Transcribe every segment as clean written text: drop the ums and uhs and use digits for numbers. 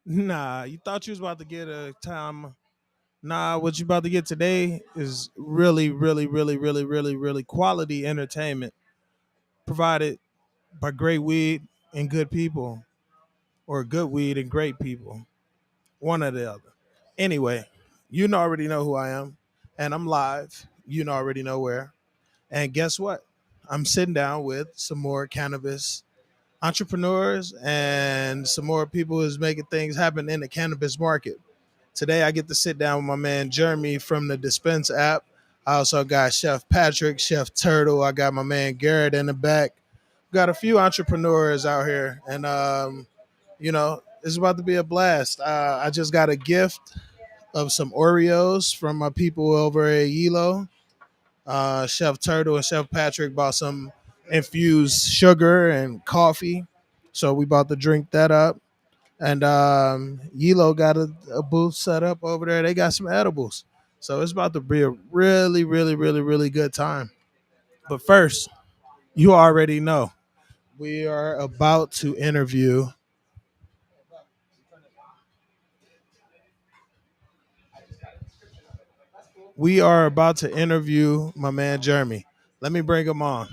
Nah, you thought you was about to get a time. Nah, what you about to get today is really, really, really, really, really, really quality entertainment provided by great weed and good people, or good weed and great people, one or the other. Anyway, already know who I am, and I'm live. Already know where. And guess what? I'm sitting down with some more cannabis entrepreneurs and some more people who's making things happen in the cannabis market. Today I get to sit down with my man Jeremy from the Dispense app. I also got Chef Patrick, Chef Turtle. I got my man Garrett in the back. Got a few entrepreneurs out here, and it's about to be a blast. I just got a gift of some Oreos from my people over at Yilo. Chef Turtle and Chef Patrick bought some infused sugar and coffee, so we about to drink that up. And Yilo got a booth set up over there. They got some edibles, so it's about to be a really, really, really, really good time. But first, you already know we are about to interview. We are about to interview my man Jeremy. Let me bring him on.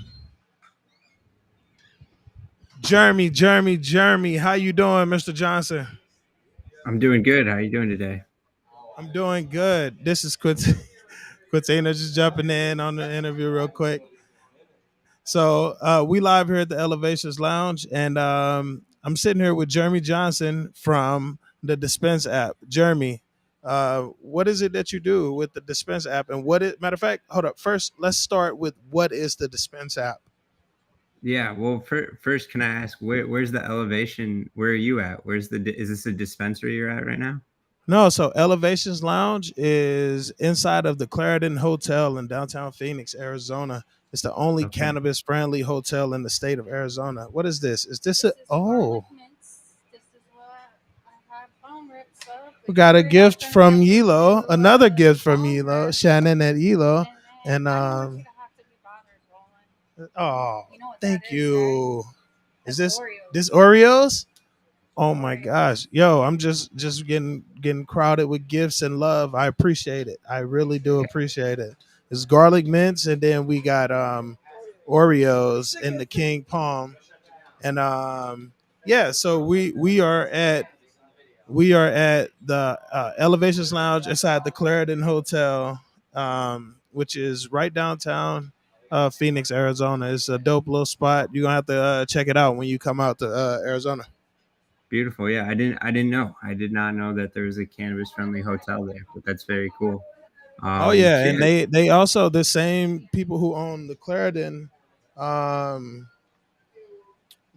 Jeremy, how you doing, Mr. Johnson? I'm doing good. How are you doing today? I'm doing good. This is Quintina just jumping in on the interview real quick. So we live here at the Elevations Lounge, and I'm sitting here with Jeremy Johnson from the Dispense app. Jeremy, what is it that you do with the Dispense app, and matter of fact, hold up. First, let's start with what is the Dispense app. Yeah. Well, first, can I ask where's the elevation? Where are you at? Is this a dispensary you're at right now? No, so Elevations Lounge is inside of the Clarendon Hotel in downtown Phoenix, Arizona. It's the only Okay. cannabis friendly hotel in the state of Arizona. What is this? Is this a oh? We got a gift from Yilo, another gift from Yilo, Shannon at Yilo, and oh, thank you. Is this Oreos? Oh my gosh, yo, I'm just getting crowded with gifts and love. I appreciate it. I really do Yeah. appreciate it. It's garlic mints, and then we got Oreos in the King Palm, and yeah. So we are at the Elevations Lounge inside the Clarendon Hotel, which is right downtown Phoenix, Arizona. It's a dope little spot. You're gonna have to check it out when you come out to Arizona. Beautiful. Yeah. I didn't know. I did not know that there was a cannabis friendly hotel there, but that's very cool. Oh yeah, So and yeah. they also the same people who own the Clarendon, um,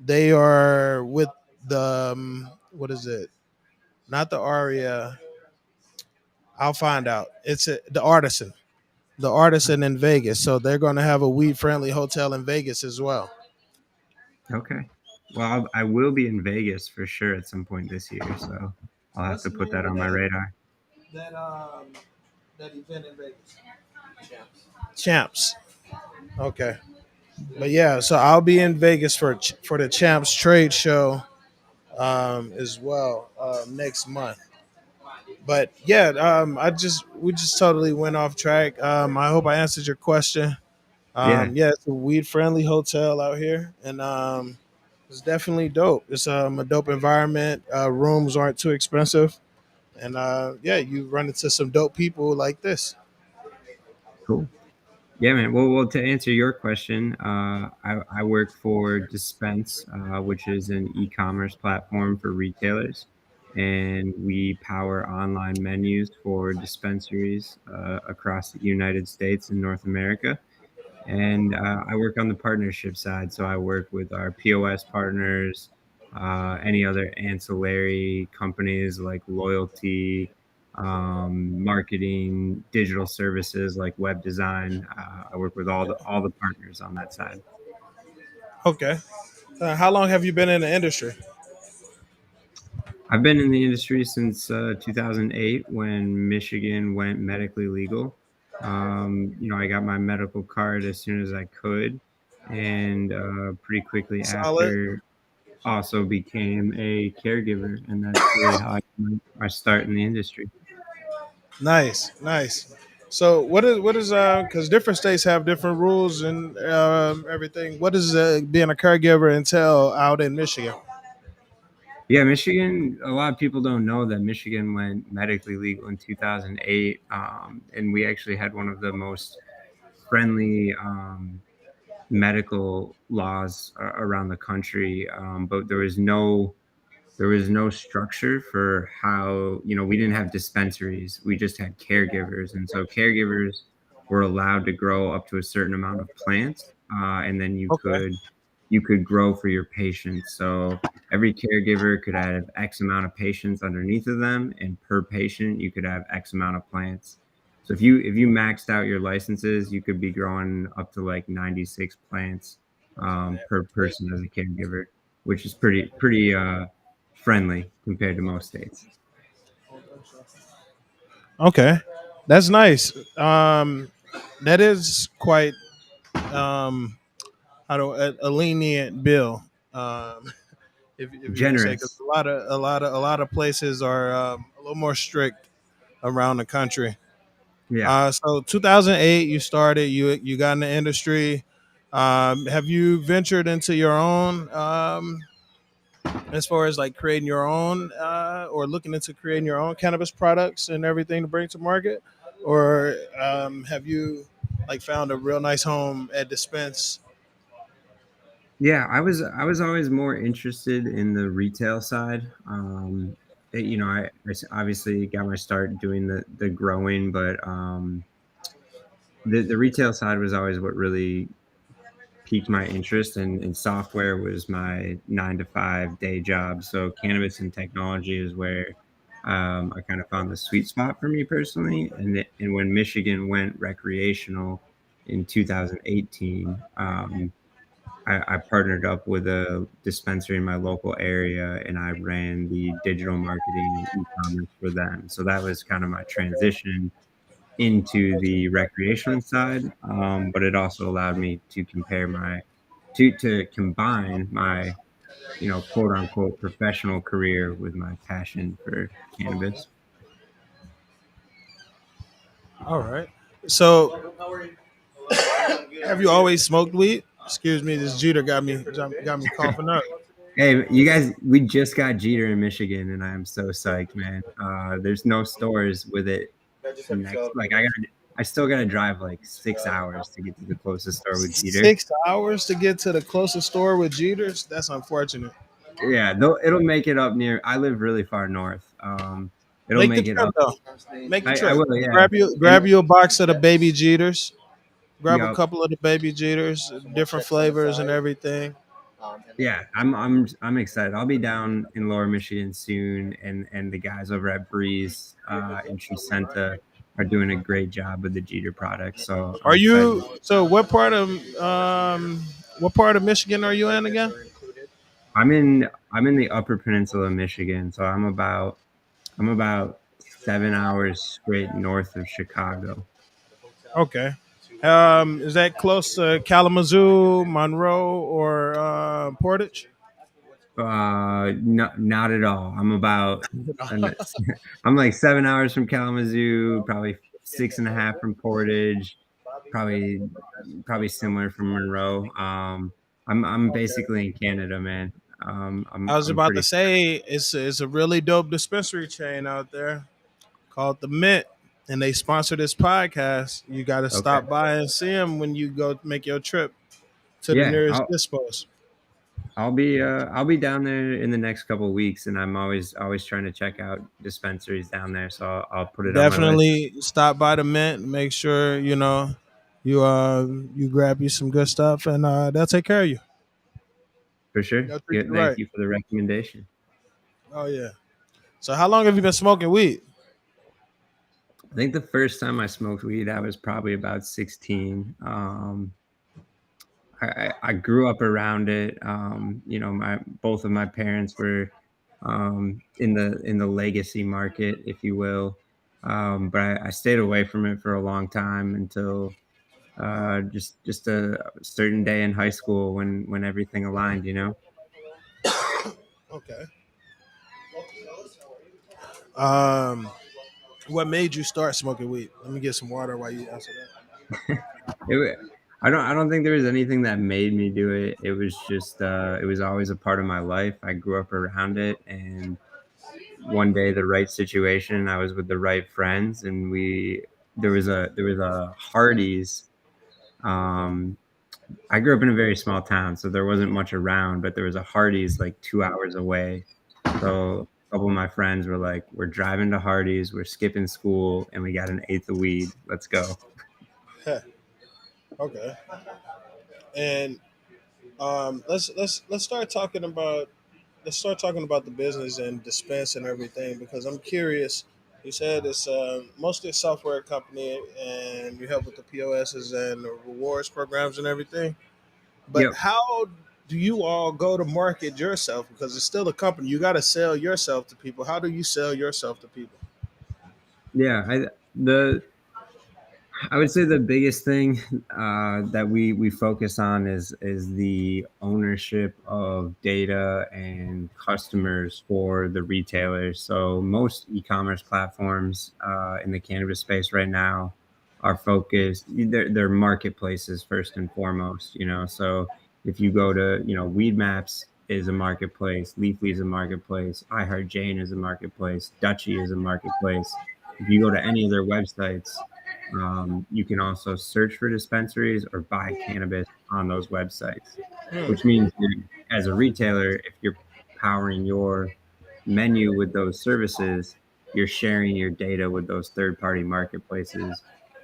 they are with the what is it? Not the Aria. I'll find out. The Artisan. The Artisan in Vegas. So they're going to have a weed friendly hotel in Vegas as well. Okay. Well, I will be in Vegas for sure at some point this year, so I'll have What's to the put name that of on my radar. that that event in Vegas? Champs. Okay. But yeah, so I'll be in Vegas for the Champs Trade Show as well next month. But yeah, we just totally went off track. I hope I answered your question. Yeah. Yeah, it's a weed friendly hotel out here, and it's definitely dope. It's a dope environment. Rooms aren't too expensive, and yeah, you run into some dope people like this. Cool. Yeah, man. Well, to answer your question, I work for Dispense, which is an e-commerce platform for retailers, and we power online menus for dispensaries across the United States and North America. And I work on the partnership side, so I work with our POS partners, any other ancillary companies like loyalty, marketing, digital services like web design. I work with all the partners on that side. Okay. How long have you been in the industry? I've been in the industry since 2008 when Michigan went medically legal. I got my medical card as soon as I could, and pretty quickly Solid. after also became a caregiver, and that's really how I my start in the industry. Nice, nice. So what is because different states have different rules and everything. What does being a caregiver entail out in Michigan? Yeah, Michigan. A lot of people don't know that Michigan went medically legal in 2008, and we actually had one of the most friendly medical laws around the country. But there was no structure for how, we didn't have dispensaries. We just had caregivers. And so caregivers were allowed to grow up to a certain amount of plants. And then you Okay, could you could grow for your patients. So every caregiver could have X amount of patients underneath of them, and per patient you could have X amount of plants. So if you maxed out your licenses, you could be growing up to like 96 plants per person as a caregiver, which is pretty friendly compared to most states. okay, that's nice. That is quite I don't a lenient bill. Um, if you would say, because Generous. a lot of places are a little more strict around the country. Yeah. So 2008, you started. You got in the industry. Have you ventured into your own, as far as like creating your own, or looking into creating your own cannabis products and everything to bring to market, or have you like found a real nice home at Dispense? Yeah, I was always more interested in the retail side. Obviously got my start doing the growing, but the retail side was always what really piqued my interest, and software was my 9 to 5 day job. So cannabis and technology is where I kind of found the sweet spot for me personally. And when Michigan went recreational in 2018, I partnered up with a dispensary in my local area, and I ran the digital marketing and e-commerce for them. So that was kind of my transition into the recreational side, but it also allowed me to combine my, quote unquote professional career with my passion for cannabis. All right. So, have you always smoked weed? Excuse me, this Jeter got me coughing up. Hey, you guys, we just got Jeter in Michigan, and I am so psyched, man. There's no stores with it next. Like I still gotta drive like 6 hours to get to the closest store with Jeter. 6 hours to get to the closest store with Jeters. That's unfortunate. Yeah, though it'll make it up near. I live really far north. It'll Make the make it trip up. though. Make the I trip. will, yeah. Grab you a box of the baby Jeters. Grab a Yep. couple of the baby Jeters, different flavors and everything. Yeah, I'm excited. I'll be down in Lower Michigan soon, and the guys over at Breeze in Tricenta are doing a great job with the Jeter products. So I'm Are excited. you so what part of Michigan are you in again? I'm in the Upper Peninsula of Michigan, so I'm about 7 hours straight north of Chicago. Okay. Is that close to Kalamazoo, Monroe, or Portage? Not at all. An- I'm like 7 hours from Kalamazoo, probably 6.5 from Portage, probably probably similar from Monroe. I'm basically in Canada, man. I was I'm about to pretty. say it's a really dope dispensary chain out there called the Mint, and they sponsor this podcast. You got to Okay. stop by and see them when you go make your trip to the Yeah, nearest I'll dispos. I'll be down there in the next couple of weeks, and I'm always trying to check out dispensaries down there. So I'll put it on my list Definitely stop by the Mint. Make sure you grab you some good stuff, and they'll take care of you. for sure. They'll treat Yeah, you thank right. you for the recommendation. Oh yeah. So how long have you been smoking weed? I think the first time I smoked weed, I was probably about 16. I grew up around it. My both of my parents were in the legacy market, if you will. But I stayed away from it for a long time until just a certain day in high school when everything aligned. Okay. Um, what made you start smoking weed? Let me get some water while you answer that. It, I don't think there was anything that made me do it. It was just it was always a part of my life. I grew up around it, and one day the right situation, I was with the right friends, and we there was a Hardee's. Um, I grew up in a very small town, so there wasn't much around, but there was a Hardee's like 2 hours away. So a couple of my friends were like, "We're driving to Hardee's. We're skipping school, and we got an eighth of weed. Let's go." Huh, okay. And let's start talking about the business and dispense and everything because I'm curious. You said it's mostly a software company and you help with the POSs and the rewards programs and everything. But Yep. how do you all go to market yourself? Because it's still a company. You got to sell yourself to people. How do you sell yourself to people? Yeah. I would say the biggest thing that we focus on is the ownership of data and customers for the retailers. So most e-commerce platforms in the cannabis space right now are focused. They're marketplaces first and foremost. So if you go to Weed Maps is a marketplace, Leafly is a marketplace, iHeart Jane is a marketplace, Dutchy is a marketplace. If you go to any of their websites, you can also search for dispensaries or buy cannabis on those websites, which Hmm. means as a retailer, if you're powering your menu with those services, you're sharing your data with those third party marketplaces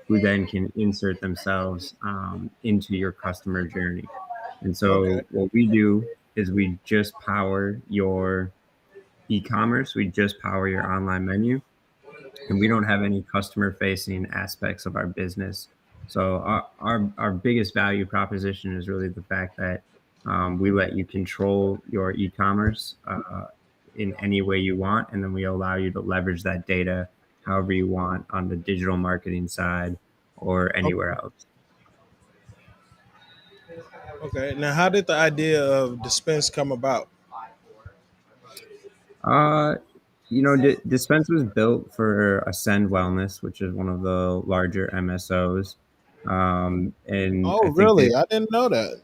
who then can insert themselves into your customer journey. And Okay. so, what we do is we just power your e commerce, we just power your online menu, and we don't have any customer facing aspects of our business. So our biggest value proposition is really the fact that we let you control your e-commerce in any way you want, and then we allow you to leverage that data however you want on the digital marketing side or anywhere Okay. else. Okay. Now, how did the idea of dispense come about? Uh, Dispense was built for Ascend Wellness, which is one of the larger MSOs. And Oh, I think really? I didn't know that.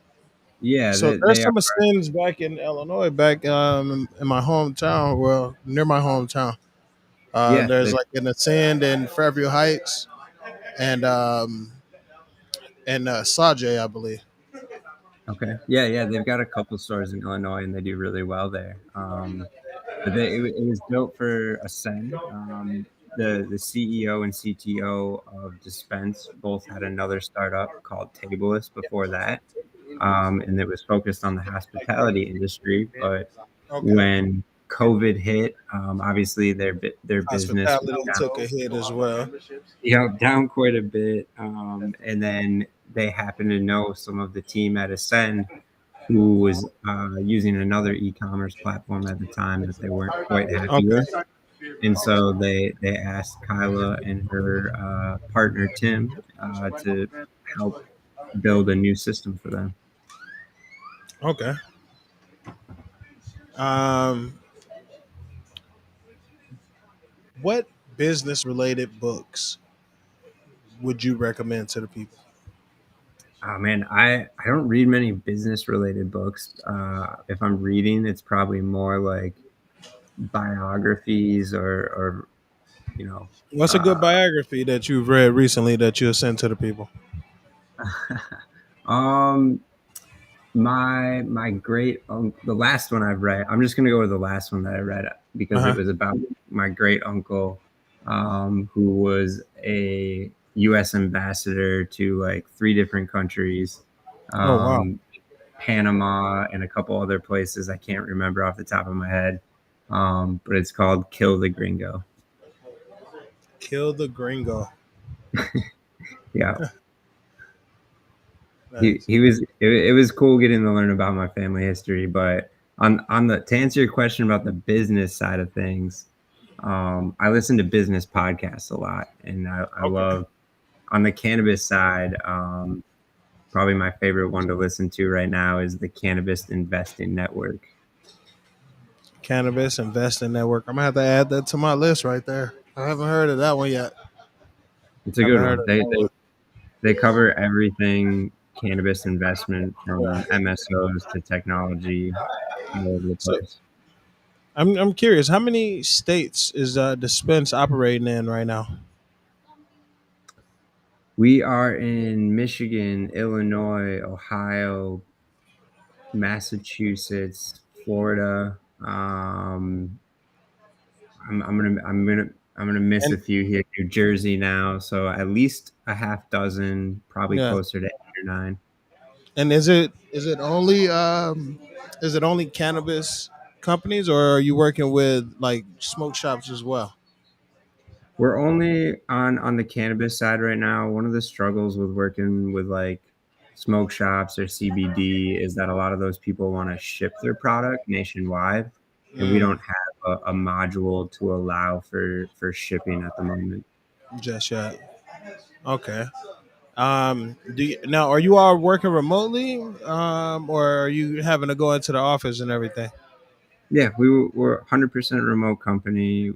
yeah, So there's they are. some Ascends back in Illinois, back in my hometown, well, near my hometown. Yeah, There's like an Ascend in Fairview Heights and Sajay, I believe. okay. Yeah, yeah, they've got a couple stores in Illinois, and they do really well there. But it was built for Ascend. The CEO and CTO of Dispense both had another startup called Tableless before that, and it was focused on the hospitality industry. But Okay. when COVID hit, obviously their business was Hospitality took a hit as well. down quite a bit. And then they happened to know some of the team at Ascend who was using another e-commerce platform at the time that they weren't quite happy Okay. with. And so they asked Kyla and her partner Tim to help build a new system for them. Okay. Um, what business related books would you recommend to the people? Oh man, I don't read many business related books. If I'm reading, it's probably more like biographies or you know What's a good uh, biography that you've read recently that you'll send to the people? um my the last one I've read, I'm just gonna go with the last one that I read Uh because it huh. was about my great uncle, who was a US ambassador to like three different countries, Oh wow. um, Panama and a couple other places I can't remember off the top of my head. But it's called Kill the Gringo. Kill the Gringo. Yeah. Nice. It was cool getting to learn about my family history, but on the to answer your question about the business side of things, I listen to business podcasts a lot, and I Okay. love on the cannabis side. Probably my favorite one to listen to right now is the Cannabis Investing Network. Cannabis Investing Network. I'm gonna have to add that to my list right there. I haven't heard of that one yet. It's a Haven't good heard one. of that one. They cover everything cannabis investment from Yeah. MSOs to technology all over the So place. I'm curious, how many states is Dispense operating in right now? We are in Michigan, Illinois, Ohio, Massachusetts, Florida. I'm gonna miss And a few here. New Jersey now, so at least a half dozen, probably yeah. closer to 8 or 9. And is it only cannabis companies, or are you working with like smoke shops as well? We're only on the cannabis side right now. One of the struggles with working with like smoke shops or CBD is that a lot of those people want to ship their product nationwide, and we Mm, don't have a module to allow for shipping at the moment. just yet. Okay. Now are you all working remotely, or are you having to go into the office and everything? Yeah, we're 100% remote company,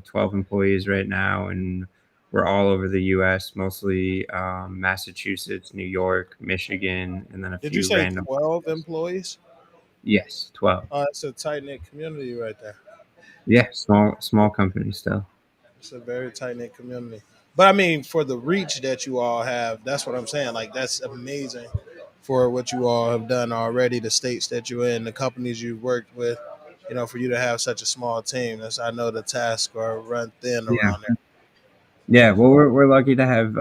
12 employees right now, and we're all over the U.S., mostly Massachusetts, New York, Michigan, and then a Did you few say random 12 places. employees? Yes, 12. Oh, it's a tight knit community right there. Yeah, small company still. It's a very tight knit community. But I mean, for the reach that you all have, that's what I'm saying. Like, that's amazing for what you all have done already. The states that you're in, the companies you've worked with. For you to have such a small team, that's I know the tasks are run thin Yeah. around there. Yeah, well, we're lucky to have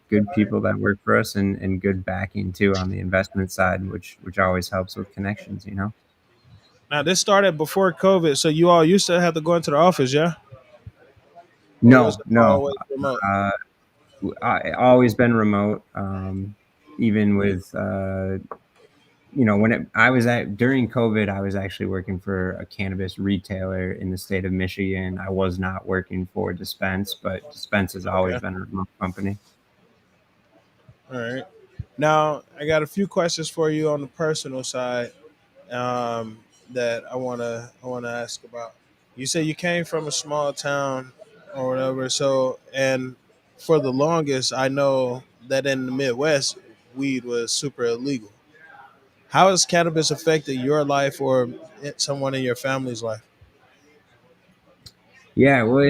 good people that work for us and good backing too on the investment side, which always helps with connections, you know. Now, this started before COVID, so you all used to have to go into the office, yeah, or was No, it no, always remote? uh, I always been remote. Even with when I was at during COVID, I was actually working for a cannabis retailer in the state of Michigan. I was not working for Dispense, but Dispense has always Okay, been a remote company. all right. Now, I got a few questions for you on the personal side, that I wanna ask about. You say you came from a small town or whatever, so and for the longest, I know that in the Midwest, weed was super illegal. How has cannabis affected your life or someone in your family's life? Yeah, well,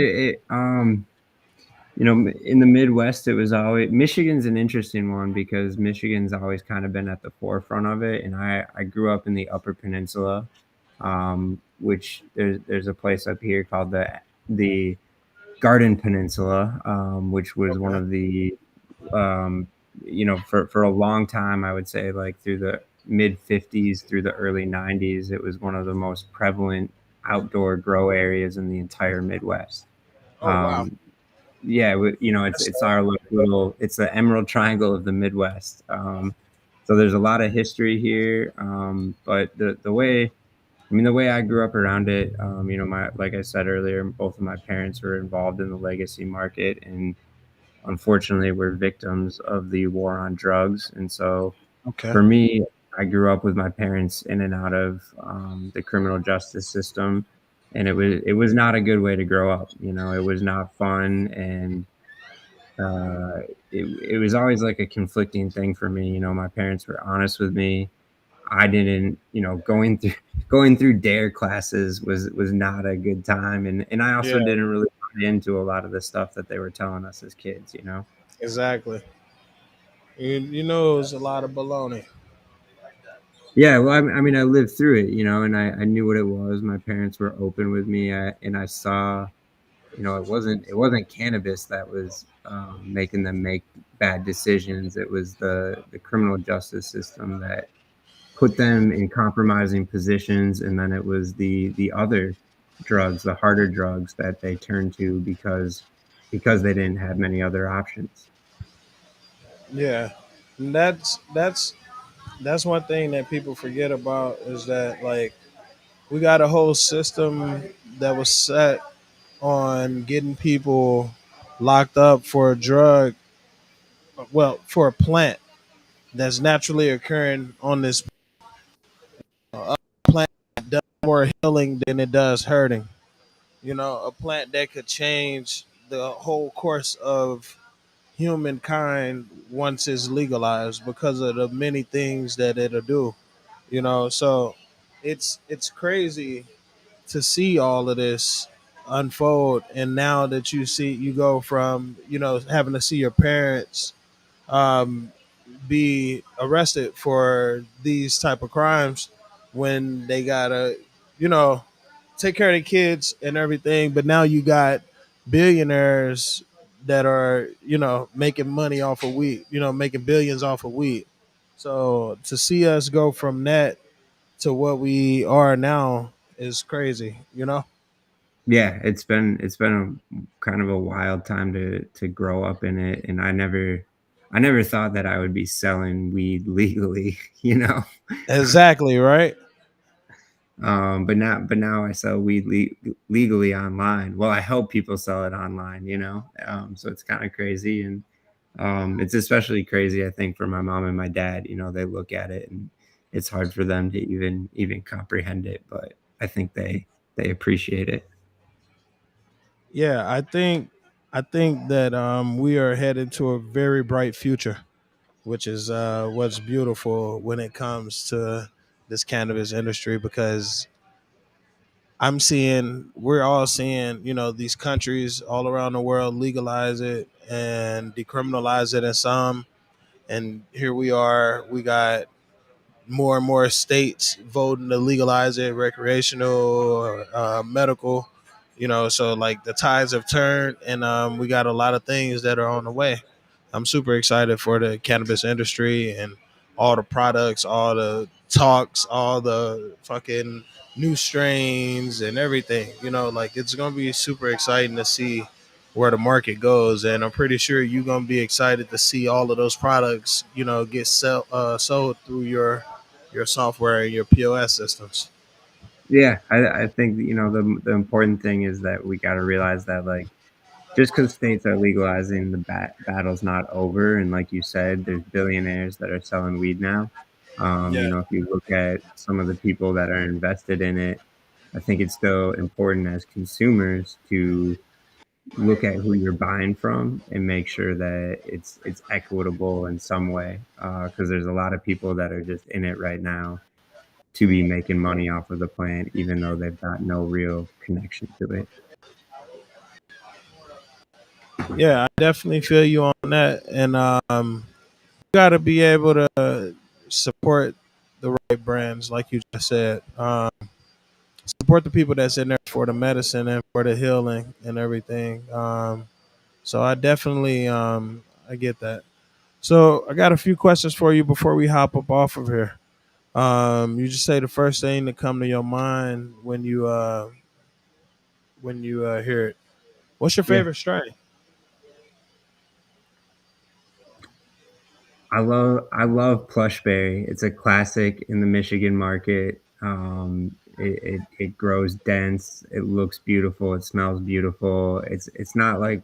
in the Midwest, it was always Michigan's an interesting one because Michigan's always kind of been at the forefront of it, and I grew up in the Upper Peninsula, which there's a place up here called the Garden Peninsula, which was one Okay. of the for a long time, I would say like through the mid 50s through the early 90s, it was one of the most prevalent outdoor grow areas in the entire Midwest. Oh wow. Um, yeah, That's it's our like little it's the Emerald Triangle of the Midwest. So there's a lot of history here, but the way I grew up around it, my like I said earlier, both of my parents were involved in the legacy market, and unfortunately, were victims of the war on drugs. And so, okay. for me, I grew up with my parents in and out of the criminal justice system, and it was not a good way to grow up. It was not fun, and it was always like a conflicting thing for me. My parents were honest with me. I didn't, going through dare classes was not a good time, and I Yeah, also didn't really buy into a lot of the stuff that they were telling us as kids. exactly. You know, it was a lot of baloney. Yeah, well, I mean, I lived through it, and I knew what it was. My parents were open with me, and I saw, it wasn't cannabis that was making them make bad decisions. It was the criminal justice system that put them in compromising positions, and then it was the other drugs, the harder drugs that they turned to because they didn't have many other options. Yeah, and that's one thing that people forget about is that like we got a whole system that was set on getting people locked up for a drug, well, for a plant that's naturally occurring on this planet. more healing than it does hurting. You know, a plant that could change the whole course of humankind once it's legalized because of the many things that it'll do. You know, so it's crazy to see all of this unfold. And now that you go from, you know, having to see your parents um, be arrested for these type of crimes when they gotta, you know, take care of the kids and everything. But now you got billionaires that are, you know, making money off of weed, you know, making billions off of weed. So to see us go from that to what we are now is crazy, you know? Yeah, it's been a kind of a wild time to grow up in it, and I never thought that I would be selling weed legally, you know? Exactly, right? But now I sell weed legally online. Well, I help people sell it online, you know? So it's kinda crazy, and, it's especially crazy, I think, for my mom and my dad, you know, they look at it, and it's hard for them to even comprehend it, but I think they appreciate it. Yeah, I think that we are headed to a very bright future, which is what's beautiful when it comes to this cannabis industry because we're all seeing, you know, these countries all around the world legalize it and decriminalize it in some, and here we are, we got more and more states voting to legalize it, recreational or medical. You know, so like the tides have turned, and we got a lot of things that are on the way. I'm super excited for the cannabis industry and all the products, all the talks, all the fucking new strains and everything. You know, like it's gonna be super exciting to see where the market goes, and I'm pretty sure you're gonna be excited to see all of those products, you know, get sold through your software and your POS systems. Yeah, I think, you know, the important thing is that we gotta realize that, like, just because states are legalizing, the battle's not over, and like you said, there's billionaires that are selling weed now. Yeah, You know, if you look at some of the people that are invested in it, I think it's still important as consumers to look at who you're buying from and make sure that it's equitable in some way, because there's a lot of people that are just in it right now to be making money off of the plant, even though they've got no real connection to it. yeah, I definitely feel you on that, and you got to be able to support the right brands, like you just said. Support the people that's in there for the medicine and for the healing and everything. So I definitely I get that. So I got a few questions for you before we hop up off of here. You just say the first thing that come to your mind when you hear it. What's your Yeah. favorite strain? I love Plushberry. It's a classic in the Michigan market. It grows dense. It looks beautiful. It smells beautiful. It's not like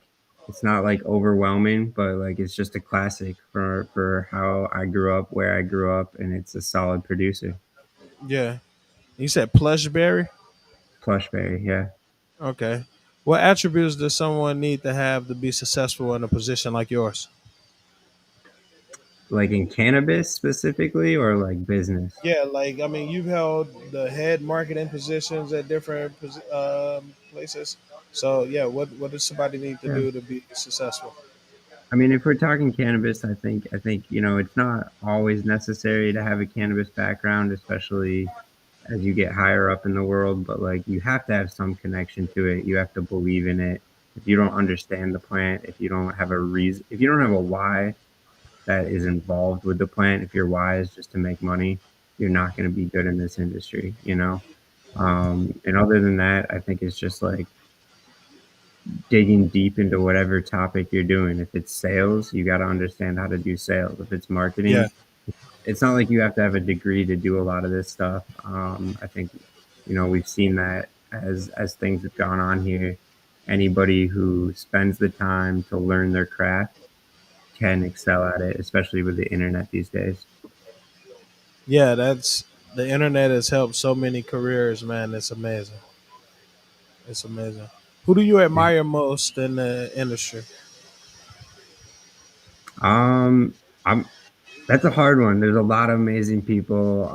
overwhelming, but like it's just a classic for how I grew up, where I grew up, and it's a solid producer. Yeah, you said plushberry. Plushberry, yeah. Okay. What attributes does someone need to have to be successful in a position like yours? Like in cannabis specifically, or like business. Yeah, like I mean, you've held the head marketing positions at different places. So yeah, what does somebody need to Yeah. do to be successful? I mean, if we're talking cannabis, I think, you know, it's not always necessary to have a cannabis background, especially as you get higher up in the world, but, like, you have to have some connection to it. You have to believe in it. If you don't understand the plant, if you don't have a why that is involved with the plant, if your why is just to make money, you're not gonna be good in this industry, you know? And other than that, I think it's just, like, digging deep into whatever topic you're doing. If it's sales, you gotta understand how to do sales. If it's Yeah, marketing, it's not like you have to have a degree to do a lot of this stuff. I think, you know, we've seen that as things have gone on here. Anybody who spends the time to learn their craft can excel at it, especially with the internet these days. yeah, The internet has helped so many careers, man. It's amazing. It's amazing. Who do you Yeah. admire most in the industry? Um, I'm That's a hard one. There's a lot of amazing people.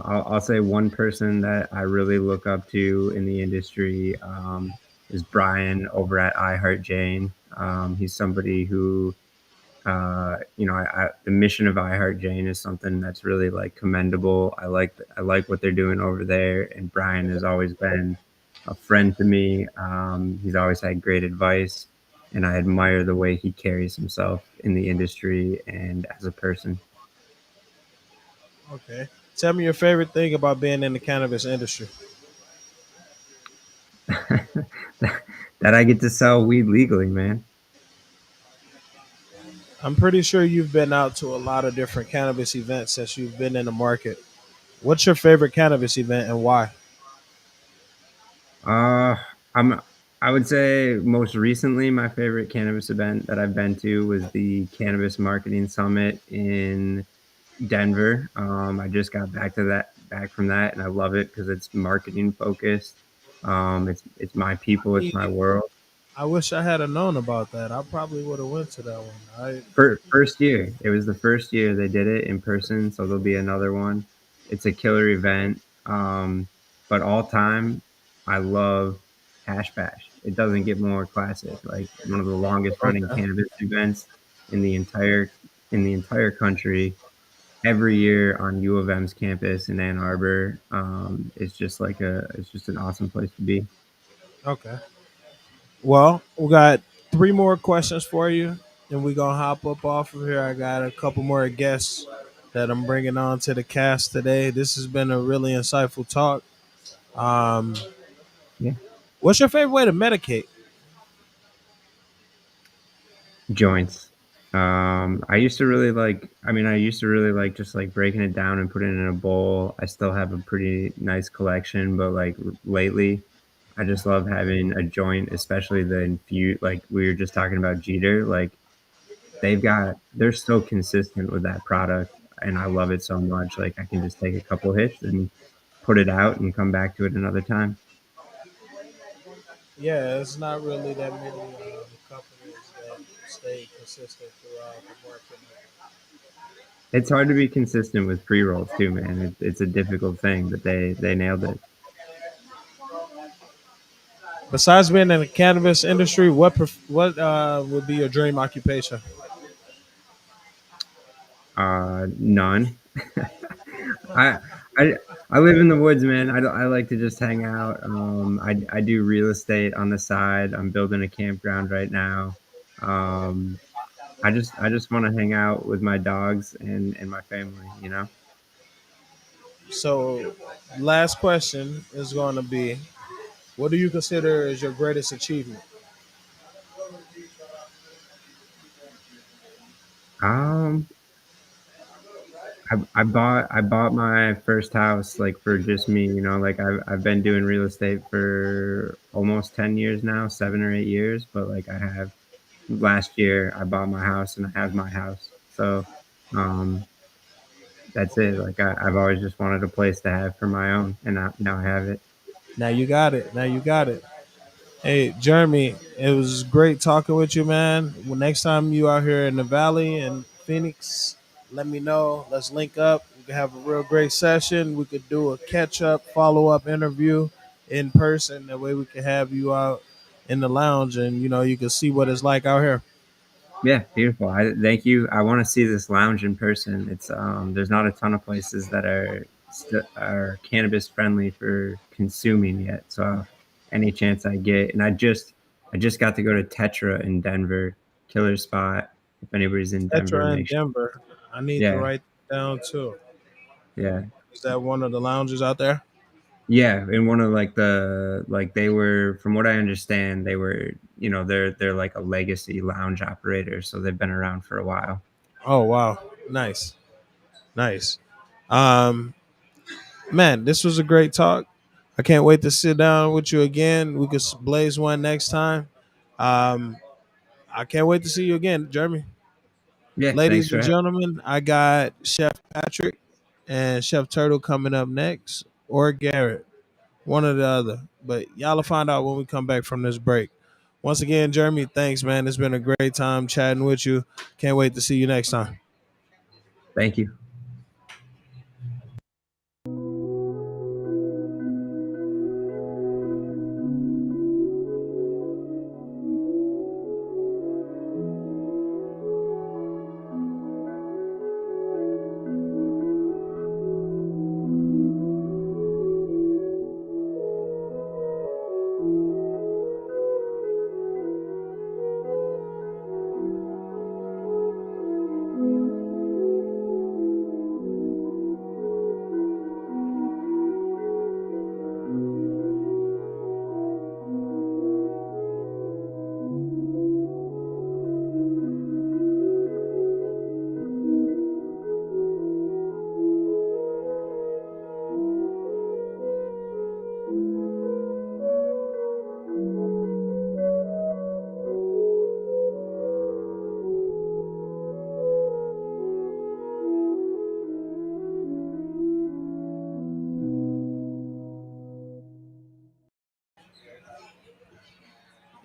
I'll say one person that I really look up to in the industry is Brian over at iHeart Jane. He's somebody who, the mission of iHeart Jane is something that's really like commendable. I like what they're doing over there, and Brian has always been a friend to me. He's always had great advice, and I admire the way he carries himself in the industry and as a person. Okay. Tell me your favorite thing about being in the cannabis industry. That I get to sell weed legally, man. I'm pretty sure you've been out to a lot of different cannabis events since you've been in the market. What's your favorite cannabis event and why? Uh, I'm I would say most recently my favorite cannabis event that I've been to was the Cannabis Marketing Summit in Denver. I just got back from that, and I love it because it's marketing focused. It's my people, it's my world. I wish I had a known about that. I probably would have went to that one. I First year, it was the first year they did it in person, so there'll be another one. It's a killer event. But all time, I love Hash Bash. It doesn't get more classic. Like one of the longest running okay. cannabis events in the entire country. Every year on U of M's campus in Ann Arbor, it's just an awesome place to be. Okay. Well, we got three more questions for you, and we're gonna hop up off of here. I got a couple more guests that I'm bringing on to the cast today. This has been a really insightful talk. Um, Yeah. what's your favorite way to medicate? Joints. I used to really like just like breaking it down and putting it in a bowl. I still have a pretty nice collection, but like lately, I just love having a joint, especially the infuse. Like we were just talking about Jeter, like they're so consistent with that product, and I love it so much. Like I can just take a couple hits and put it out and come back to it another time. Yeah, it's not really that many companies that stay consistent throughout the market. It's hard to be consistent with pre rolls too, man. It's a difficult thing, but they nailed it. Besides being in the cannabis industry, what would be your dream occupation? None. I I I live in the woods, man. I like to just hang out. I do real estate on the side. I'm building a campground right now. Um, I just want to hang out with my dogs and my family. You know. So, last question is going to be: what do you consider is your greatest achievement? Um, I bought my first house like for just me. You know, like I've been doing real estate for almost 10 years now, 7 or 8 years. But like I have last year I bought my house and I have my house. So um that's it. Like I've always just wanted a place to have for my own, and now I have it. Now you got it. Now you got it. Hey, Jeremy, it was great talking with you, man. Well, next time you out here in the Valley in Phoenix, let me know. Let's link up. We can have a real great session. We could do a catch up, follow up interview in person. That way we can have you out in the lounge and you can see what it's like out here. Yeah, beautiful. I thank you. I want to see this lounge in person. It's there's not a ton of places that are cannabis friendly for consuming yet. So any chance I get, and I just got to go to Tetra in Denver, killer spot. If anybody's in Denver, Tetra in make sure. Denver. I need to Yeah, write that down too. yeah. Is that one of the lounges out there? Yeah, in one of like they were, from what I understand, they were, they're like a legacy lounge operator, so they've been around for a while. Oh wow. Nice. Nice. Um Man, this was a great talk. I can't wait to sit down with you again. We could blaze one next time. Um, I can't wait to see you again, Jeremy. Yeah, thanks Ladies and for gentlemen, I got Chef Patrick and Chef Turtle coming up next, or Garrett, one or the other. But y'all will find out when we come back from this break. Once again, Jeremy, thanks, man. It's been a great time chatting with you. Can't wait to see you next time. Thank you.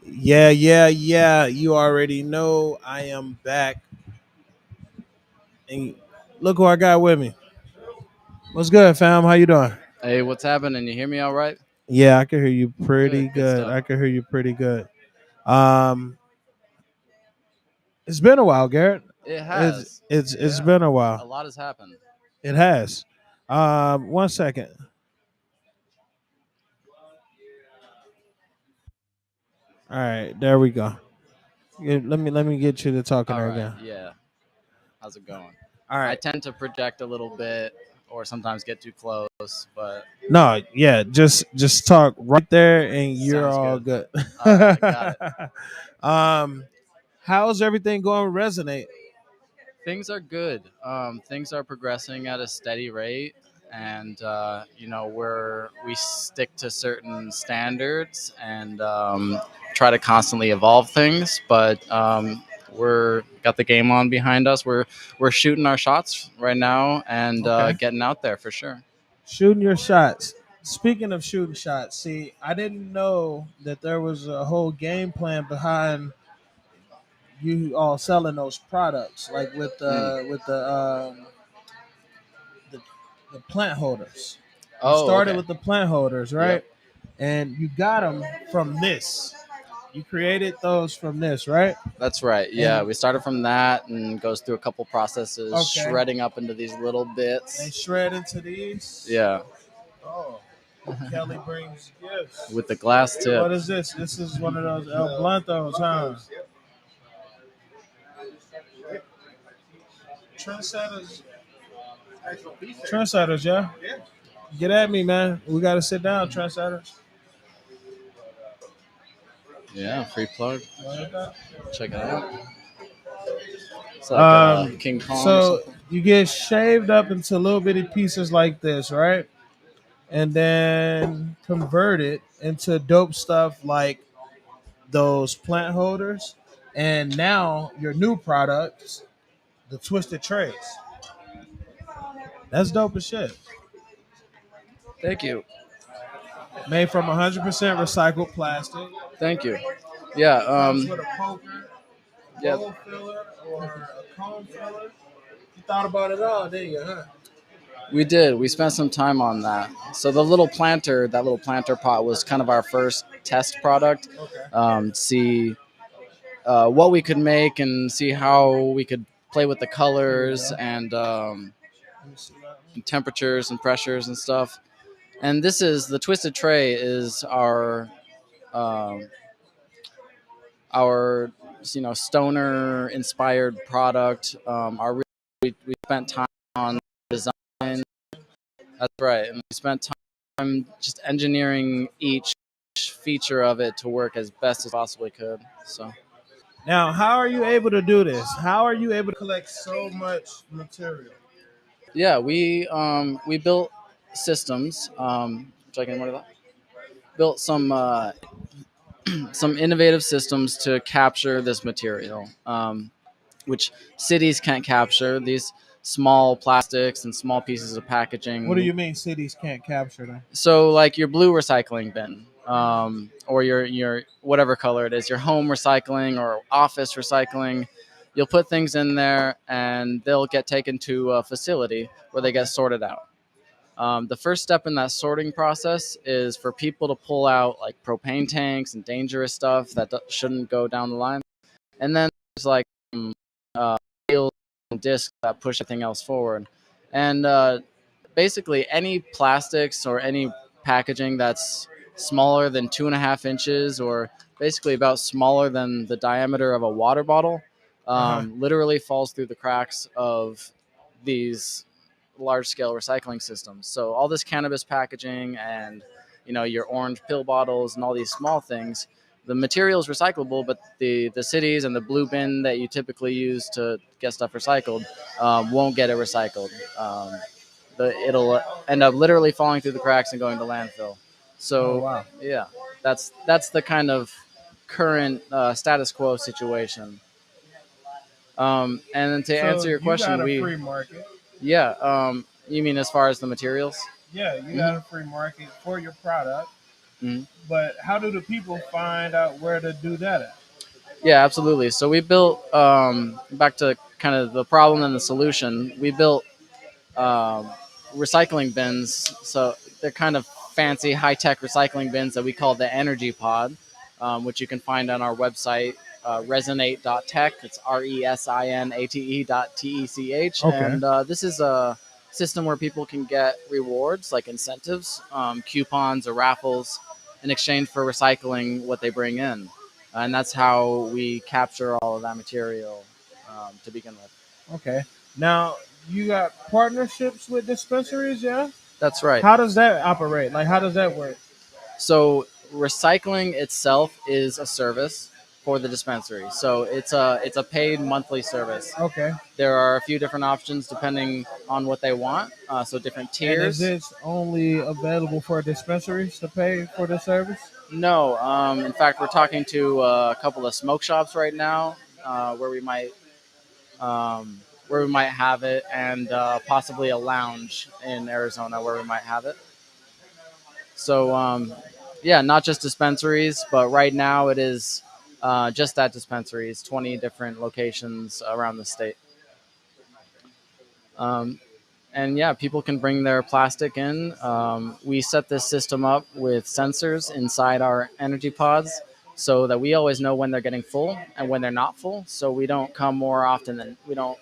Yeah, yeah, yeah. You already know I am back. And look who I got with me. What's good, fam? How you doing? Hey, what's happening? You hear me all right? Yeah, I can hear you pretty Good good. stuff. I can hear you pretty good. Um, it's been a while, Garrett. It It's has. it's Yeah. been a A while. lot has happened. It has. 1 second. All right, there we go. Yeah, let me get you to talking All there right. again. Yeah. How's it going? All I right. tend to project a little bit or sometimes get too close, but No, yeah, just talk right there, and you're sounds all good. good. All right. Got it. um, how's everything going? With Resonate. Things are good. Things are progressing at a steady rate, and we stick to certain standards and try to constantly evolve things. But we're got the game on behind us. We're shooting our shots right now and Okay. getting out there for sure. Shooting your shots. Speaking of shooting shots, see, I didn't know that there was a whole game plan behind you all selling those products, like with Mm. the, the plant holders. You Oh, started okay. with the plant holders, Yep, right? And you got them from this. You created those from this, right? that's right. Yeah, And we started from that and goes through a couple processes, okay, shredding up into these little they bits. shred into these. Yeah, Oh, Kelly brings gifts. with the glass tip. What is this? This is one of those El Blantos, huh? Trendsetters. Trendsetters, yeah. Get at me, man. We got to sit down, trendsetters. Yeah, free plug. Check it out. It's like Um, King Kong or so something. you get shaved up into little bitty pieces like this, right? And then convert it into dope stuff like those plant holders. And now your new products, the twisted trays. That's dope as shit. Thank you. Made from 100% recycled plastic. Thank you. Yeah. Comes with a poker, Yeah. bowl filler, or a cone filler. You thought about it all, didn't you, huh? We did. We spent some time on that. So the little planter, that little planter pot, was kind of our first test product. Okay. See what we could make and see how we could play with the colors and temperatures and pressures and stuff. And this is the twisted tray is um, our stoner inspired product. We spent time on design. That's right, and we spent time just engineering each feature of it to work as best as possibly could. So Now, how are you able to do this? How are you able to collect so much material? yeah, we built systems. Which I can what about? Built some innovative systems to capture this material, which cities can't capture. small plastics and small pieces of packaging. What do you mean cities can't capture them? So like your blue recycling bin, or your whatever color it is, your home recycling or office recycling, you'll put things in there and they'll get taken to a facility where they get sorted out. The first step in that sorting process is for people to pull out like propane tanks and dangerous stuff that shouldn't go down the line. And then there's like wheels and discs that push everything else forward. And basically, any plastics or any packaging that's smaller than 2.5 inches, or basically about smaller than the diameter of a water bottle, literally falls through the cracks of these large scale recycling systems. So all this cannabis packaging and your orange pill bottles and all these small things, the material is recyclable, but the cities and the blue bin that you typically use to get stuff recycled won't get it recycled. It'll end up literally falling through the cracks and going to landfill. So wow. yeah, that's the kind of current status quo situation. And then to answer your question, got a free market. You mean as far as the materials? Yeah, you got a free market for your product. But how do the people find out where to do that at? Yeah, absolutely. So we built, back to kind of the problem and the solution, we built um, recycling bins. So they're kind of fancy, high tech recycling bins that we call the Energy Pod, which you can find on our website, resinate.tech. It's resinate.tech. Okay. And this is a system where people can get rewards like incentives, coupons, or raffles in exchange for recycling what they bring in. And that's how we capture all of that material to begin with. Okay. Now, you got partnerships with dispensaries, yeah? That's right. How does that operate? Like, how does that work? So recycling itself is a service for the dispensary. So it's a paid monthly service. Okay. There are a few different options depending on what they want. So different And tiers. is this only available for dispensaries to pay for the service? No. In fact, we're talking to a couple of smoke shops right now, where we might have it, and possibly a lounge in Arizona where we might have it. So yeah, not just dispensaries, but right now it is just at dispensaries, 20 different locations around the state. Um, and yeah, people can bring their plastic in. We set this system up with sensors inside our energy pods so that we always know when they're getting full and when they're not full. So we don't come more often than we don't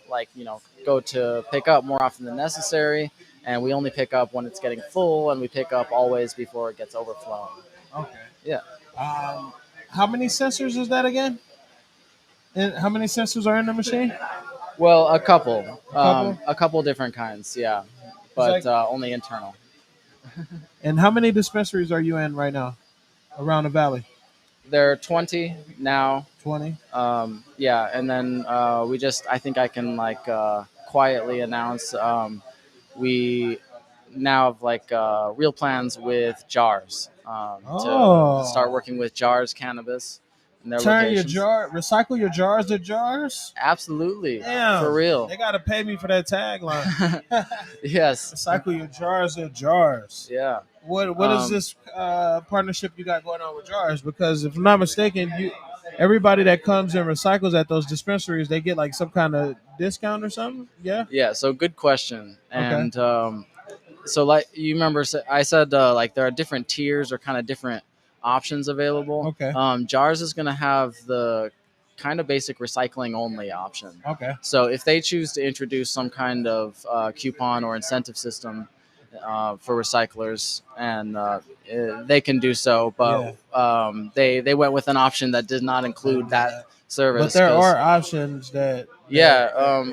go to pick up more often than necessary. And we only pick up when it's getting full, and we pick up always before it gets overflowing. Okay. Yeah. How many sensors is that again? And how many sensors are in the machine? Well, a couple. Couple? A couple different kinds, yeah. But only internal. And how many dispensaries are you in right now around the valley? There are 20 now. 20. Yeah, and then I think I can quietly announce, we now have real plans with Jars, to start working with Jars Cannabis in their locations. Recycle your jars to jars? Absolutely. Damn. For real. They got to pay me for that tagline. Yes. Recycle your jars to jars. Yeah. What is this partnership you got going on with Jars? Because if I'm not mistaken, everybody that comes and recycles at those dispensaries, they get like some kind of discount or something. Yeah. Yeah. So good question. Okay. And so like you remember, I said there are different tiers or kind of different options available. Okay. Jars is going to have the kind of basic recycling only option. Okay. So if they choose to introduce some kind of coupon or incentive system for recyclers, and they can do so, but they went with an option that did not include that service. But there are options that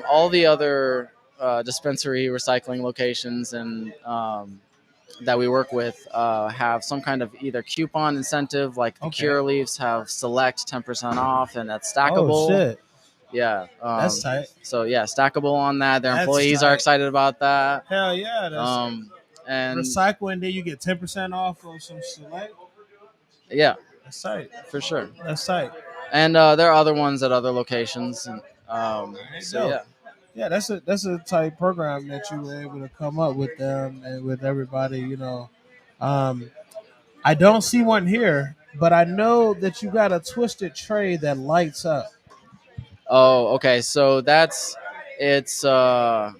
all the other dispensary recycling locations and that we work with have some kind of either coupon incentive, like the Cure Leaves have select 10% off, and that's stackable. Oh shit. Yeah, that's tight. So yeah, stackable on that. Their employees are excited about that. Hell yeah. That's and recycle, and then you get 10% off of some select. Yeah, that's tight for sure. That's tight. And there are other ones at other locations, and so yeah. Yeah, that's a type program that you were able to come up with them and with everybody. Um, I don't see one here, but I know that you got a twisted tray that lights up. Oh, okay. So it's a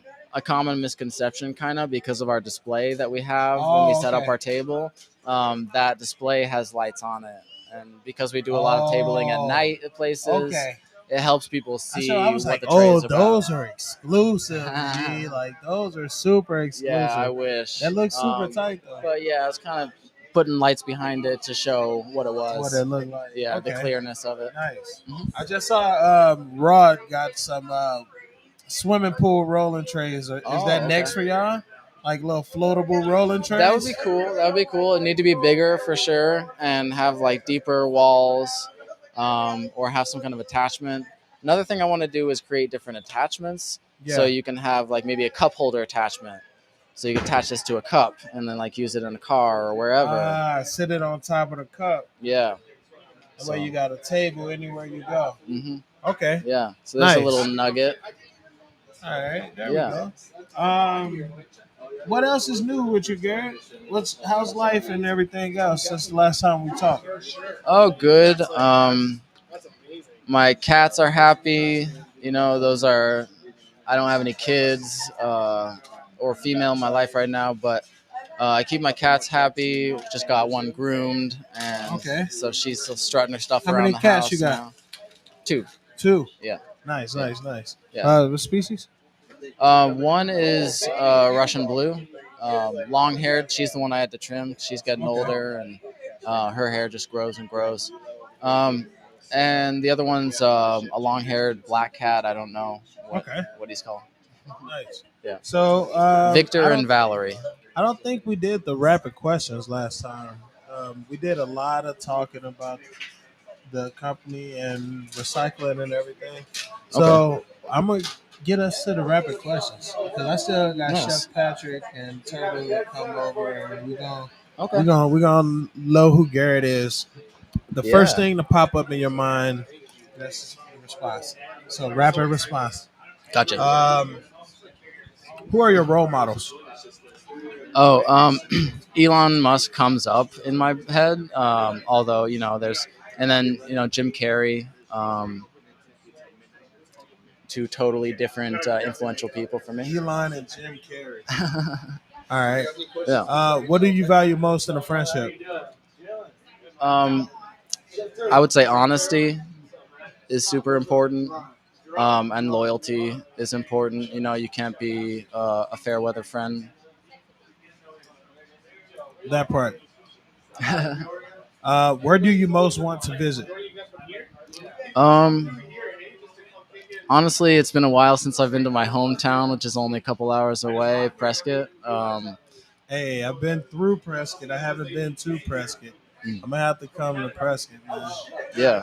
common misconception, kind of, because of our display that we have when we Oh, set up okay. our table. That display has lights on it, and because we do a lot of tabling at Oh, night at places, okay. it helps people I see was what like, the tray oh, is about. those are exclusive, G. Like those are super Yeah, I exclusive. wish. That looks super tight though. But yeah, I was kind of putting lights behind it to show what it What was. it looked like. Yeah, the Okay, clearness of it. nice. Mhm. I just saw Rod got some swimming pool rolling trays. Is that Oh, okay. next for y'all? Like little floatable rolling That would be trays? cool. That would be cool. It need to be bigger for sure, and have like deeper walls, or have some kind of attachment. Another thing I want to do is create different attachments, so Yeah. you can have like maybe a cup holder attachment. So you can attach this to a cup and then like use it in a car or wherever. Sit it on top of the cup. Yeah. That way you So. got a table anywhere you go. Hmm. Okay. Yeah. So there's a little Nice. nugget. All right. There we Yeah. go. Um, what else is new with you, Garrett? How's life and everything else since the last time we talked? Oh, good. My cats are happy. Those are. I don't have any kids or female in my life right now, but I keep my cats happy. Just got one groomed, and Okay. so she's still strutting her stuff How around many the cats you house got? now. Two. Two. Yeah. Nice, Yeah. nice, nice. Yeah. What species? One is Russian blue, long haired. She's the one I had to trim. She's getting Okay. older, and her hair just grows and grows. Um, and the other one's a long haired black cat. I don't know Okay. what he's called. Nice. Yeah. So Victor and Valerie. I don't think we did the rapid questions last time. We did a lot of talking about the company and recycling and everything. Okay. So I'm gonna get us to the rapid questions because I still got Nice. Chef Patrick and Turtle to come over, and Okay. we're gonna know who Garrett is. The first Yeah. thing to pop up in your mind, that's the response. So rapid response. Gotcha. Who are your role models? Oh, Elon Musk comes up in my head. Although there's, and then Jim Carrey. Two totally different influential people for me. Elon and Jim Carrey. All right. Yeah. What do you value most in a friendship? Um, I would say honesty is super important, and loyalty is important. You can't be a fair weather friend. That part. Where do you most want to visit? um, Honestly, it's been a while since I've been to my hometown, which is only a couple hours away, Prescott. Hey, I've been through Prescott. I haven't been to Prescott. Mm. I'm gonna have to come to Prescott, man. Yeah.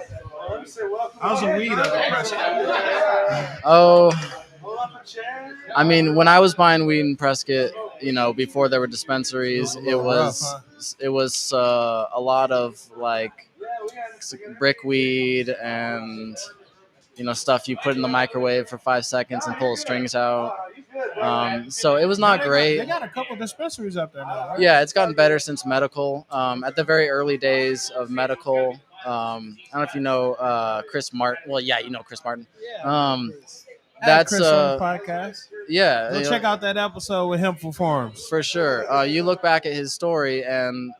How's the weed up in Prescott? Oh, I mean, when I was buying weed in Prescott, before there were dispensaries, It was a little rough, huh? it was a lot of like brickweed and stuff you put in the microwave for 5 seconds and pull the strings out. So it was not great. They got a couple dispensaries up there now, right? Yeah, it's gotten better since medical. At the very early days of medical, I don't know if you know Chris Martin. Well, yeah, you know Chris Martin. That's Chris on the podcast. Yeah. Go check out that episode with Hempful Farms. For sure. You look back at his story, and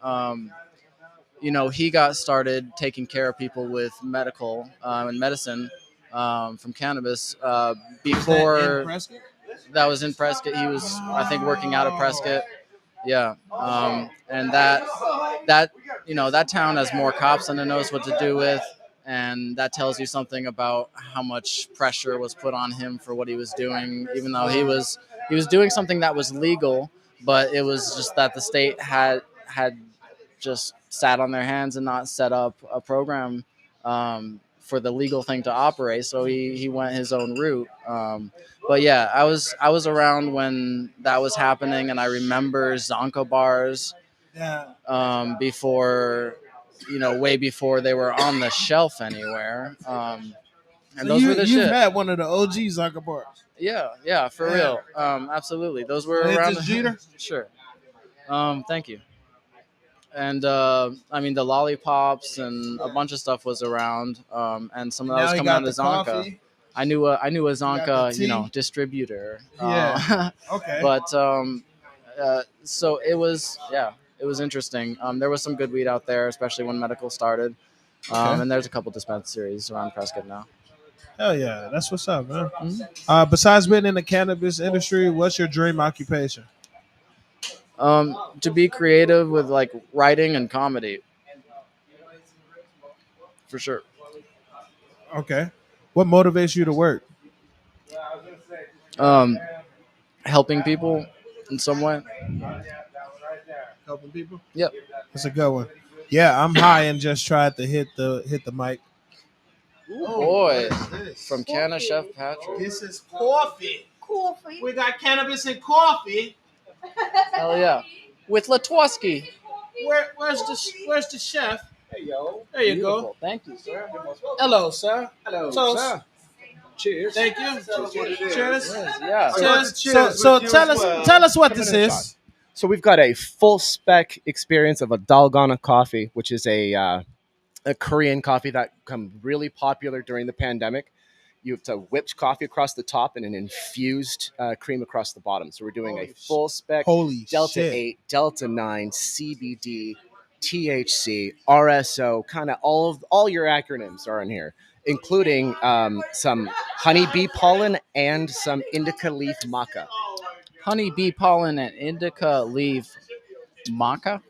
he got started taking care of people with medical and medicine from cannabis before. That was in Prescott. He was, I think, working out of Prescott. Yeah. And that town has more cops than it knows what to do with. And that tells you something about how much pressure was put on him for what he was doing, even though he was doing something that was legal, but it was just that the state had just sat on their hands and not set up a program for the legal thing to operate. So he went his own route. But yeah, I was around when that was happening, and I remember Zonko bars before, way before they were on the shelf anywhere. And So those were the you've shit. had one of the OG Zucker bars. Yeah, for Yeah. real. Absolutely. Those were So hit around. this Jeter? Sure. Thank you. And I mean, the lollipops and a bunch of stuff was around. And some of that Now was he coming out got of the Zonka. coffee. I knew a got the Zonka, tea. distributor. Yeah. Okay. But so it was, it was interesting. There was some good weed out there, especially when medical started. Okay. And there's a couple dispensaries around Prescott now. Hell yeah, that's what's up, man. Mhm. Besides being in the cannabis industry, what's your dream occupation? To be creative with like writing and comedy, for sure. Okay. What motivates you to work? Helping people in some way. Helping people. Yep. That's a good one. Yeah, I'm high and just tried to hit the mic. Boy, from Canna Chef Patrick. This is coffee. Coffee. We got cannabis and coffee. Hell yeah. With LaTosque. Where's the chef? Hey, yo. There you Beautiful. go. Thank you, sir. Hello, sir. Hello, Toast. sir. Cheers. Thank you. Cheers. Yeah. Cheers. So tell us what this is. So we've got a full spec experience of a Dalgona coffee, which is a Korean coffee that became really popular during the pandemic. You have to whipped coffee across the top and an infused cream across the bottom. So we're doing a full spec Holy Delta shit. 8, Delta 9, CBD, THC, RSO, kind of all your acronyms are in here, including some honeybee pollen and some indica leaf maca. Honey bee pollen and indica leaf maca.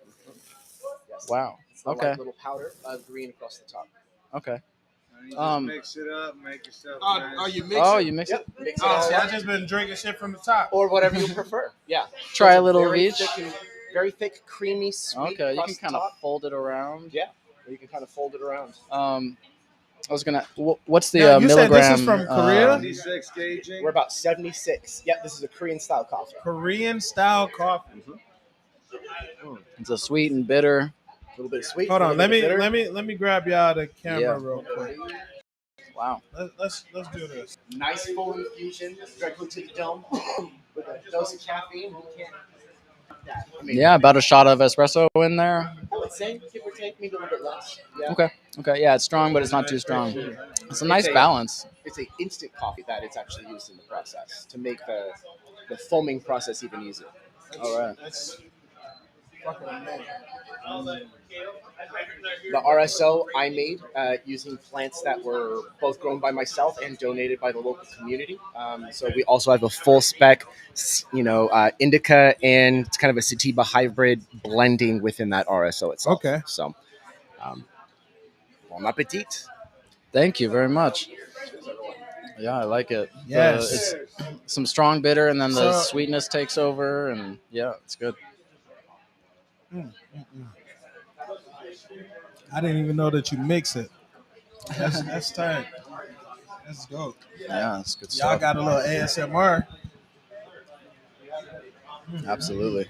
Wow. So Okay. like little powder of green across the top. Okay. Mix it up, make yourself. Oh, you mix Oh, it? you mix Yep. it? Mix it Oh, all see, up. I just been drinking shit from the top. Or whatever you prefer. Yeah. Try So a little of very each. very thick, creamy, sweet. Okay, you across can the kind of top. fold it around. Yeah. Or you can kind of fold it around. I was gonna. What's the Now, you said milligram? this is from Korea? 96 gauging. We're about 76. Yep, this is a Korean style coffee. Korean style coffee. It's a sweet and bitter. A little bit of sweet. Hold a on, little bit of let me grab y'all the camera Yeah. real quick. Wow. Let's do this. bitter. Nice full infusion directly to the dome with a dose of caffeine. You can't. I mean, Yeah, about a shot of espresso in there. I would say give or take, maybe a little bit less. Yeah. Okay. Okay. Yeah, it's strong, but it's not too strong. It's a nice balance. It's a instant coffee that is actually used in the process to make the foaming process even easier. All right. That's fucking amazing. The RSO I made using plants that were both grown by myself and donated by the local community. So we also have a full spec, indica and it's kind of a sativa hybrid blending within that RSO itself. Okay. So, bon appetit. Thank you very much. Yeah, I like it. Yes. It's some strong bitter, and then the So- sweetness takes over, and yeah, it's good. I didn't even know that you mix it. That's tight. Let's go. Yeah, it's good Y'all stuff. got a little ASMR. Absolutely.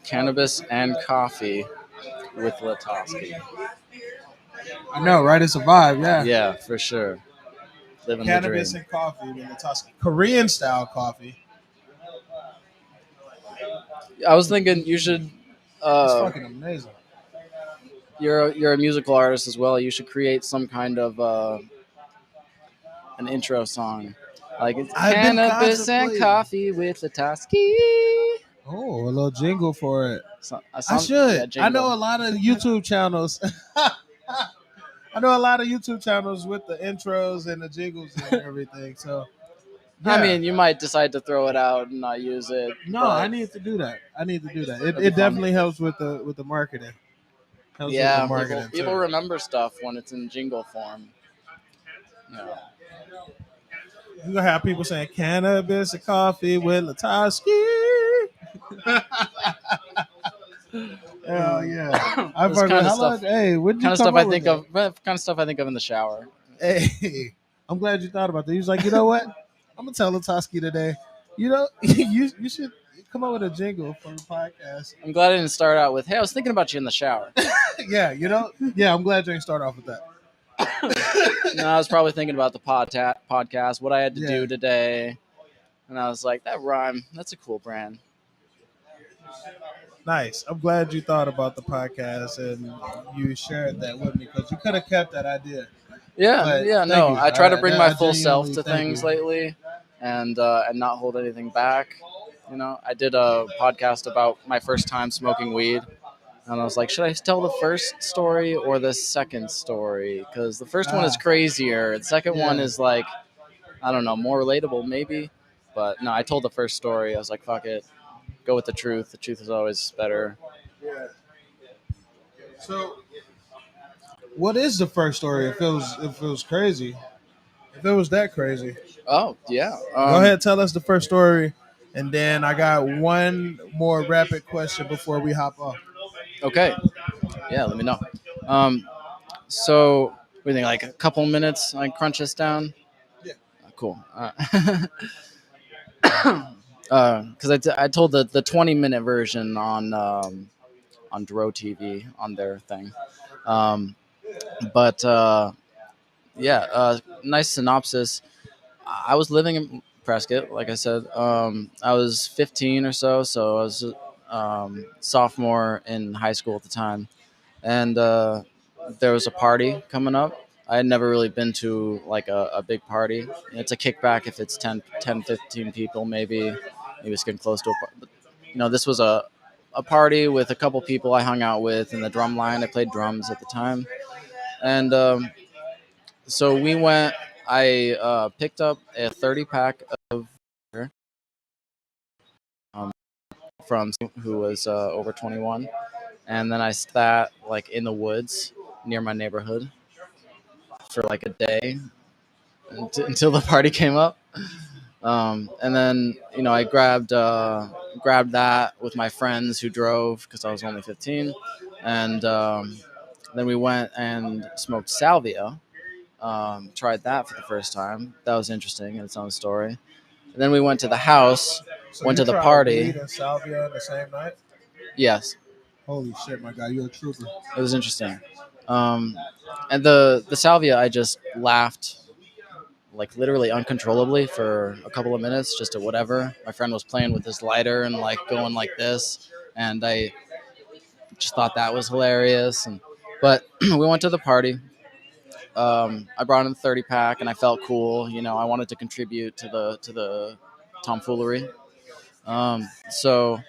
Cannabis and coffee with LaTosque. I know, right? It's a vibe, yeah. Yeah, for sure. Living Cannabis the dream. and coffee with LaTosque. Korean style coffee. I was thinking you should. It's fucking amazing. You're a musical artist as well. You should create some kind of an intro song, like it's I've been cannabis and contemplating. coffee with LaTosque. Oh, a little jingle for it. So, I should. I know a lot of YouTube channels. I know a lot of YouTube channels with the intros and the jingles and everything. So, I yeah. mean, you might decide to throw it out and not use it. No, but- I need to do that. That'd be It fun. definitely helps with the marketing. Helps with Yeah, the marketing people too. remember stuff when it's in jingle form. Yeah. You gonna have people saying cannabis and coffee with LaTosque. Hell yeah! I This fucking kinda how stuff- long? Hey, what did you Kind of come stuff I up with think that? of. Kind of stuff I think of in the shower. Hey, I'm glad you thought about that. He was like, you know what? I'm gonna tell LaTosque today. You know, you should come up with a jingle for the podcast. I'm glad I didn't start out with, "Hey, I was thinking about you in the shower." Yeah, you know. Yeah, I'm glad you didn't start off with that. No, I was probably thinking about the podcast, what I had to Yeah. do today, and I was like, that rhyme, that's a cool brand. Nice. I'm glad you thought about the podcast and you shared that with me because you could have kept that idea. Yeah, But yeah, thank no, you. I try to bring my I full self genuinely to thank things you. lately, and not hold anything back. You know, I did a podcast about my first time smoking weed, and I was like, should I tell the first story or the second story? Because the first one is crazier. The second one Yeah. is like, I don't know, more relatable maybe. But no, I told the first story. I was like, fuck it, go with the truth. The truth is always better. Yeah. So, what is the first story? If it was crazy, if it was that crazy, Oh yeah. go ahead, tell us the first story, and then I got one more rapid question before we hop off. Okay. Yeah, let me know. So we think like a couple minutes. I crunch this down. Yeah. Cool. Because I told the 20-minute version on Dro TV on their thing. Um, but yeah, nice synopsis. I was living in Prescott, like I said. I was 15 or so I was sophomore in high school at the time, and there was a party coming up. I had never really been to like a big party. It's a kickback if it's 10, 15 people, maybe it's getting close to a party. You know, this was a party with a couple people I hung out with in the drum line. I played drums at the time, and so we went. I picked up a 30 pack of um, from someone who was over 21, and then I sat like in the woods near my neighborhood for like a day until the party came up. And then I grabbed that with my friends who drove because I was only 15, and then we went and smoked salvia. Tried that for the first time. That was interesting in its own story. And then we went to the house, So went you to the tried party. weed and salvia the same night? Yes, Holy shit, my guy, you're a trooper. it was interesting. And the salvia, I just laughed like literally uncontrollably for a couple of minutes, just at whatever. My friend was playing with his lighter and like going like this, and I just thought that was hilarious. But we went to the party. I brought in the 30 pack, and I felt cool. I wanted to contribute to the tomfoolery. So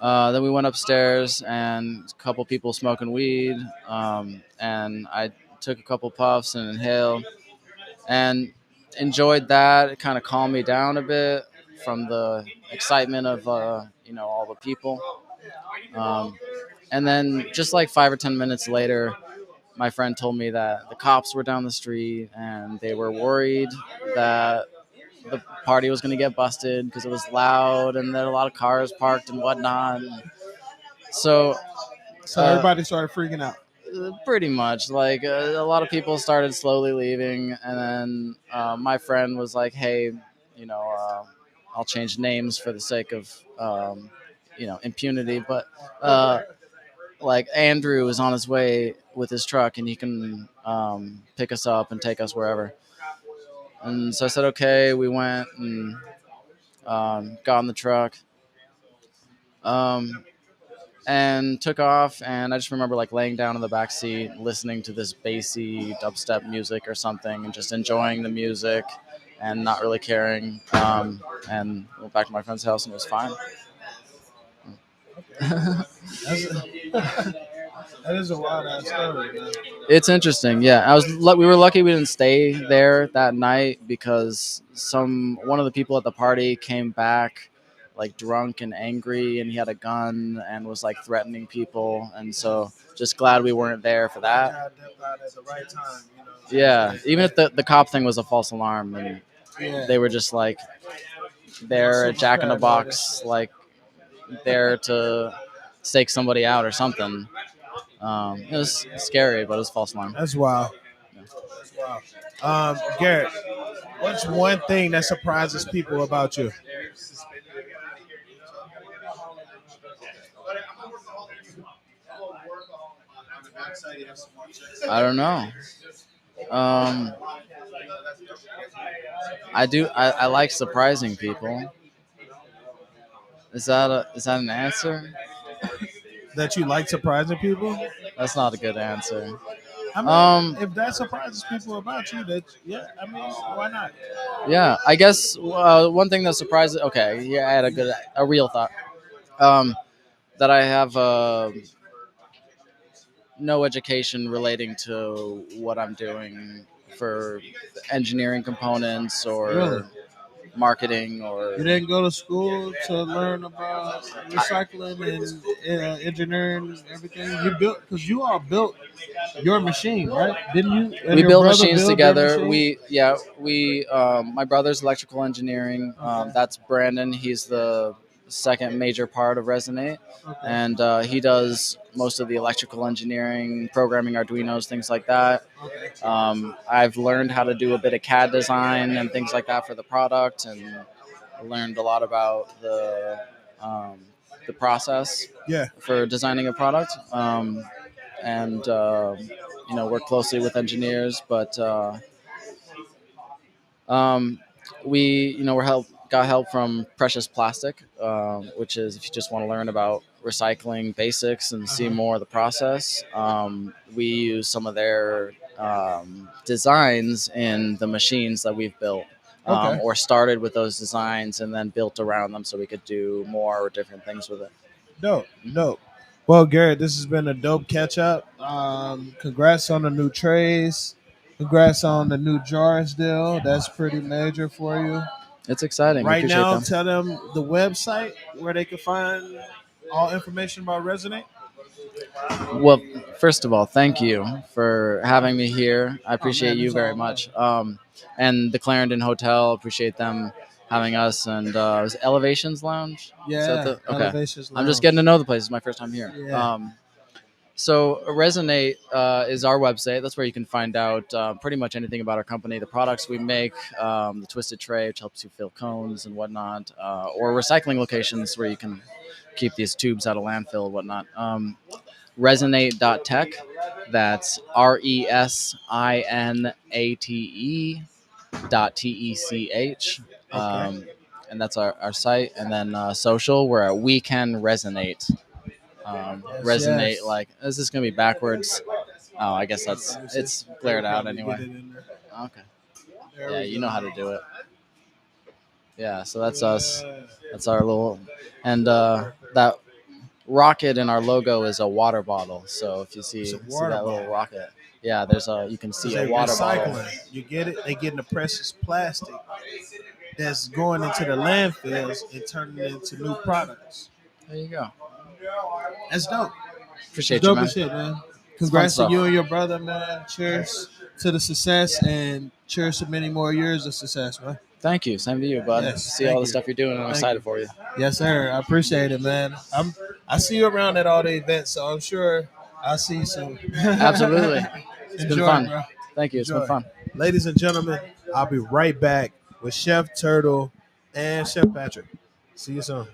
then we went upstairs, and a couple people smoking weed, and I took a couple puffs and inhaled, and enjoyed that. It kind of calmed me down a bit from the excitement of all the people. And then just like 5 or 10 minutes later, my friend told me that the cops were down the street and they were worried that the party was going to get busted because it was loud and there were a lot of cars parked and whatnot. So So everybody started freaking out. pretty much, like a lot of people started slowly leaving, and then my friend was like, "Hey, I'll change names for the sake of impunity." But like Andrew is on his way with his truck, and he can pick us up and take us wherever. And so I said, "Okay." We went and got in the truck. And took off, and I just remember like laying down in the back seat listening to this bassy dubstep music or something and just enjoying the music and not really caring, and went back to my friend's house and it was fine. That is a wild ass story, man. It's interesting. Yeah, we were lucky we didn't stay there that night because one of the people at the party came back like drunk and angry, and he had a gun and was like threatening people, and so just glad we weren't there for that. God dipped out at the right time, Yeah, even if the cop thing was a false alarm, and Yeah. they were just like there at Jack in the Box, like there to stake somebody out or something. It was scary, but it was a false alarm. That's wild. That's wild. Garrett, what's one thing that surprises people about you? I don't know. Um, I do. I like surprising people. Is that an answer? That you like surprising people? That's not a good answer. I mean, if that surprises people about you, that yeah, I mean, why not? Yeah, I guess one thing that surprises. Okay, yeah, I had a real thought. That I have no education relating to what I'm doing for engineering components Really? or marketing or You didn't go to school to learn about recycling and engineering and everything. You built because you all built your machine, right? Didn't you and we your build brother machines build their together. machine? We my brother's electrical engineering. Okay. That's Brandon. He's the second major part of Resonate, Okay. and he does most of the electrical engineering, programming Arduinos, things like that. Okay. I've learned how to do a bit of CAD design and things like that for the product, and learned a lot about um, the process Yeah. for designing a product. And work closely with engineers. But um, we got help from Precious Plastic, which is if you just want to learn about recycling basics and see more of the process. We use some of their designs in the machines that we've built. Okay. Or started with those designs and then built around them so we could do more different things with it. Dope. Dope. Well, Garrett, this has been a dope catch up. Congrats on the new trays. Congrats on the new jars deal. That's pretty major for you. It's exciting. We Right appreciate now, them. tell them the website where they can find all information about Resonate. Well, first of all, thank you for having me here. I appreciate you it's very all much. And the Clarendon Hotel, appreciate them having us. And was it Elevations Lounge? Is that Yeah, okay. Elevations I'm just Lounge. getting to know the place. It's my first time here. Yeah. So Resonate is our website. That's where you can find out pretty much anything about our company, the products we make, the Twisted Tray, which helps you fill cones and whatnot, or recycling locations where you can keep these tubes out of landfill and whatnot. Resinate.tech. That's RESINATE.TECH. Okay. And that's our site. And then social, we're at WeCanResinate. Resonate, Yes. like, is this going to be backwards? Oh, I guess it's blared out Probably anyway. get it in there. Okay. There Yeah, we you go. know how to do it. Yeah, so that's us. That's our little, and that rocket in our logo is a water bottle. So if you see It's a see water that little bottle. rocket, yeah, you can see They a water recycling. bottle. You get it? They getting the precious plastic that's going into the landfills and turning it into new products. There you go. That's dope. Appreciate It's you, dope man. as shit, man. It's fun Congrats to stuff. you and your brother, man. Cheers to the success and cheers to many more years of success, man. Thank you. Same to you, bud. Yes, See thank all the you. stuff you're doing, and I'm Thank excited you. for you. Yes, sir. I appreciate it, man. I see you around at all the events, so I'm sure I'll see you soon. Absolutely. It's been Enjoy, fun. bro. Thank you. It's been Enjoy. fun. Ladies and gentlemen, I'll be right back with Chef Turtle and Chef Patrick. See you soon.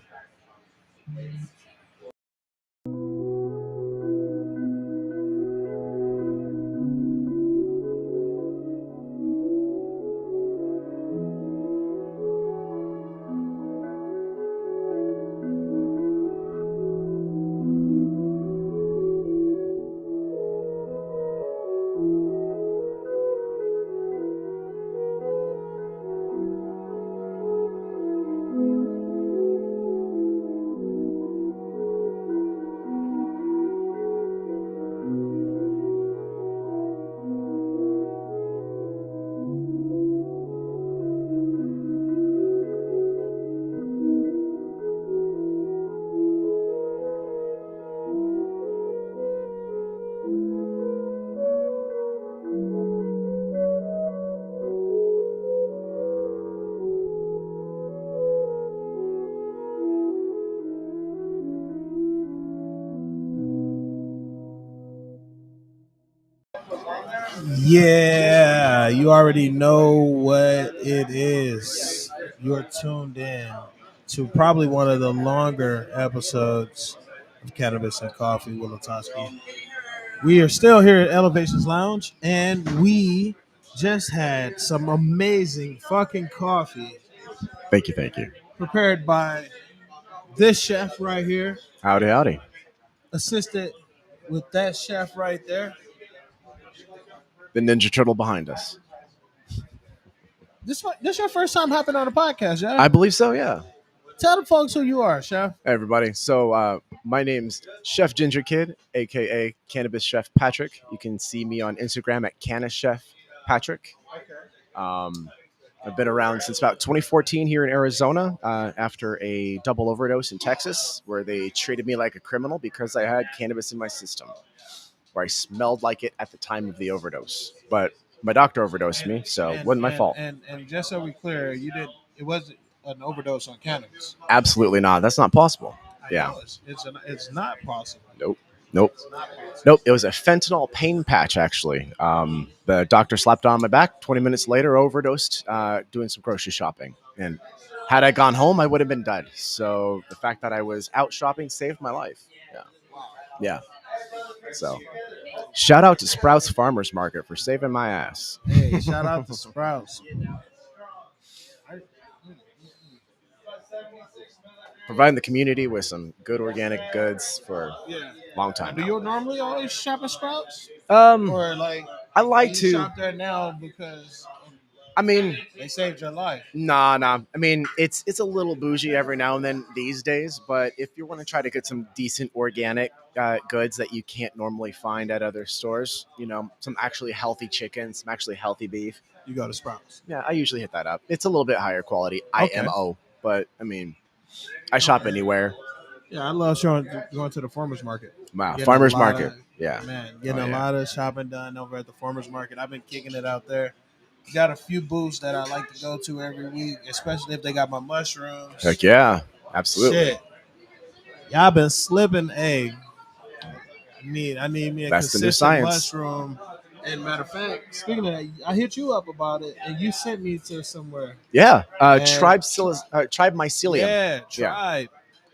Yeah, you already know what it is. You're tuned in to probably one of the longer episodes of Cannabis and Coffee with LaTosque. We are still here at Elevations Lounge, and we just had some amazing fucking coffee Thank you, thank you. prepared by this chef right here, Howdy, howdy. assisted with that chef right there. The Ninja Turtle behind us. This your first time hopping on a podcast, yeah? I believe so, yeah. Tell the folks who you are, chef. Hey, everybody. So, my name's Chef Ginger Kid, aka Cannabis Chef Patrick. You can see me on Instagram at Canna Chef Patrick. Um, I've been around since about 2014 here in Arizona after a double overdose in Texas, where they treated me like a criminal because I had cannabis in my system, where I smelled like it at the time of the overdose. But my doctor overdosed me, so it wasn't my fault. And just so we clear, it wasn't an overdose on cannabis. Absolutely not. That's not possible. I Yeah. know it's not possible. Nope. Nope. It was a fentanyl pain patch, actually. The doctor slapped it on my back. 20 minutes later, overdosed doing some grocery shopping. And had I gone home, I would have been dead. So the fact that I was out shopping saved my life. Yeah. Yeah. So shout out to Sprouts Farmers Market for saving my ass. Hey, shout out to Sprouts. Providing the community with some good organic goods for a long time Do now. you normally always shop at Sprouts? Um, Or like I like you to. shop there now because I mean, they saved your life? Nah. I mean, it's a little bougie every now and then these days, but if you want to try to get some decent organic goods that you can't normally find at other stores, some actually healthy chicken, some actually healthy beef, You go to Sprouts. yeah, I usually hit that up. It's a little bit higher quality, Okay. IMO, but I mean, I shop anywhere. Yeah, I love going to the farmers market. Wow, Getting farmers a lot market, of- yeah. Man, getting Oh, a yeah. lot of shopping done over at the farmers market. I've been kicking it out there. Got a few booths that I like to go to every week, especially if they got my mushrooms. Heck yeah, absolutely. Shit. Y'all been slipping egg. I need me a That's the new consistent science. mushroom. And matter of fact, speaking of that, I hit you up about it, and you sent me to somewhere. Yeah, And- tribe mycelium. Yeah, Tribe.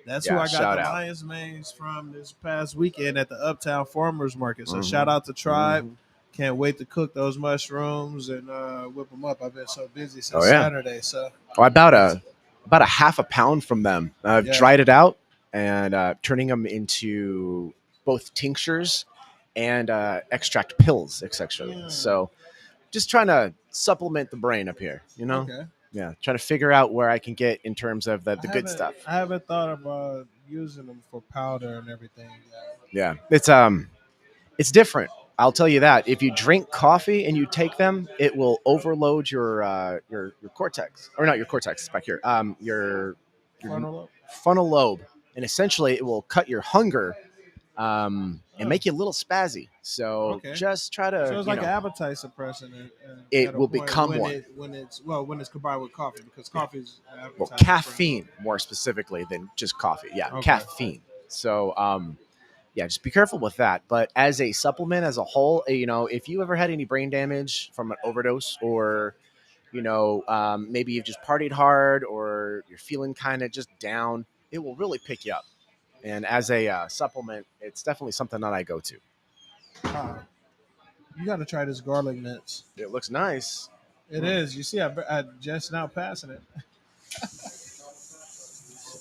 That's who Yeah, I got shout the out. lion's manes from this past weekend at the Uptown Farmers Market. So Mhm. shout out to Tribe. Mhm. Can't wait to cook those mushrooms and whip them up. I've been so busy since Oh, yeah. Saturday. So Oh, about a half a pound from them. I've Yeah. dried it out and turning them into both tinctures and extract pills, etc. Mm. So just trying to supplement the brain up here, okay. Yeah, trying to figure out where I can get in terms of the I good haven't- stuff. I haven't thought about using them for powder and everything yet. Yeah, it's different. I'll tell you that. If you drink coffee and you take them, it will overload your cortex, or not your cortex, it's back here. Your frontal lobe, and essentially it will cut your hunger and make you a little spazzy. So Okay. just try to. So it's like an appetite suppressant. It at a will point become when one. When it's combined with coffee, because coffee is Well, caffeine more specifically than just coffee. Yeah, Okay. caffeine. So yeah, just be careful with that. But as a supplement, as a whole, if you ever had any brain damage from an overdose, or maybe you've just partied hard, or you're feeling kind of just down, it will really pick you up. And as a supplement, it's definitely something that I go to. You got to try this garlic mints. It looks nice. It is. You see, I just now passing it.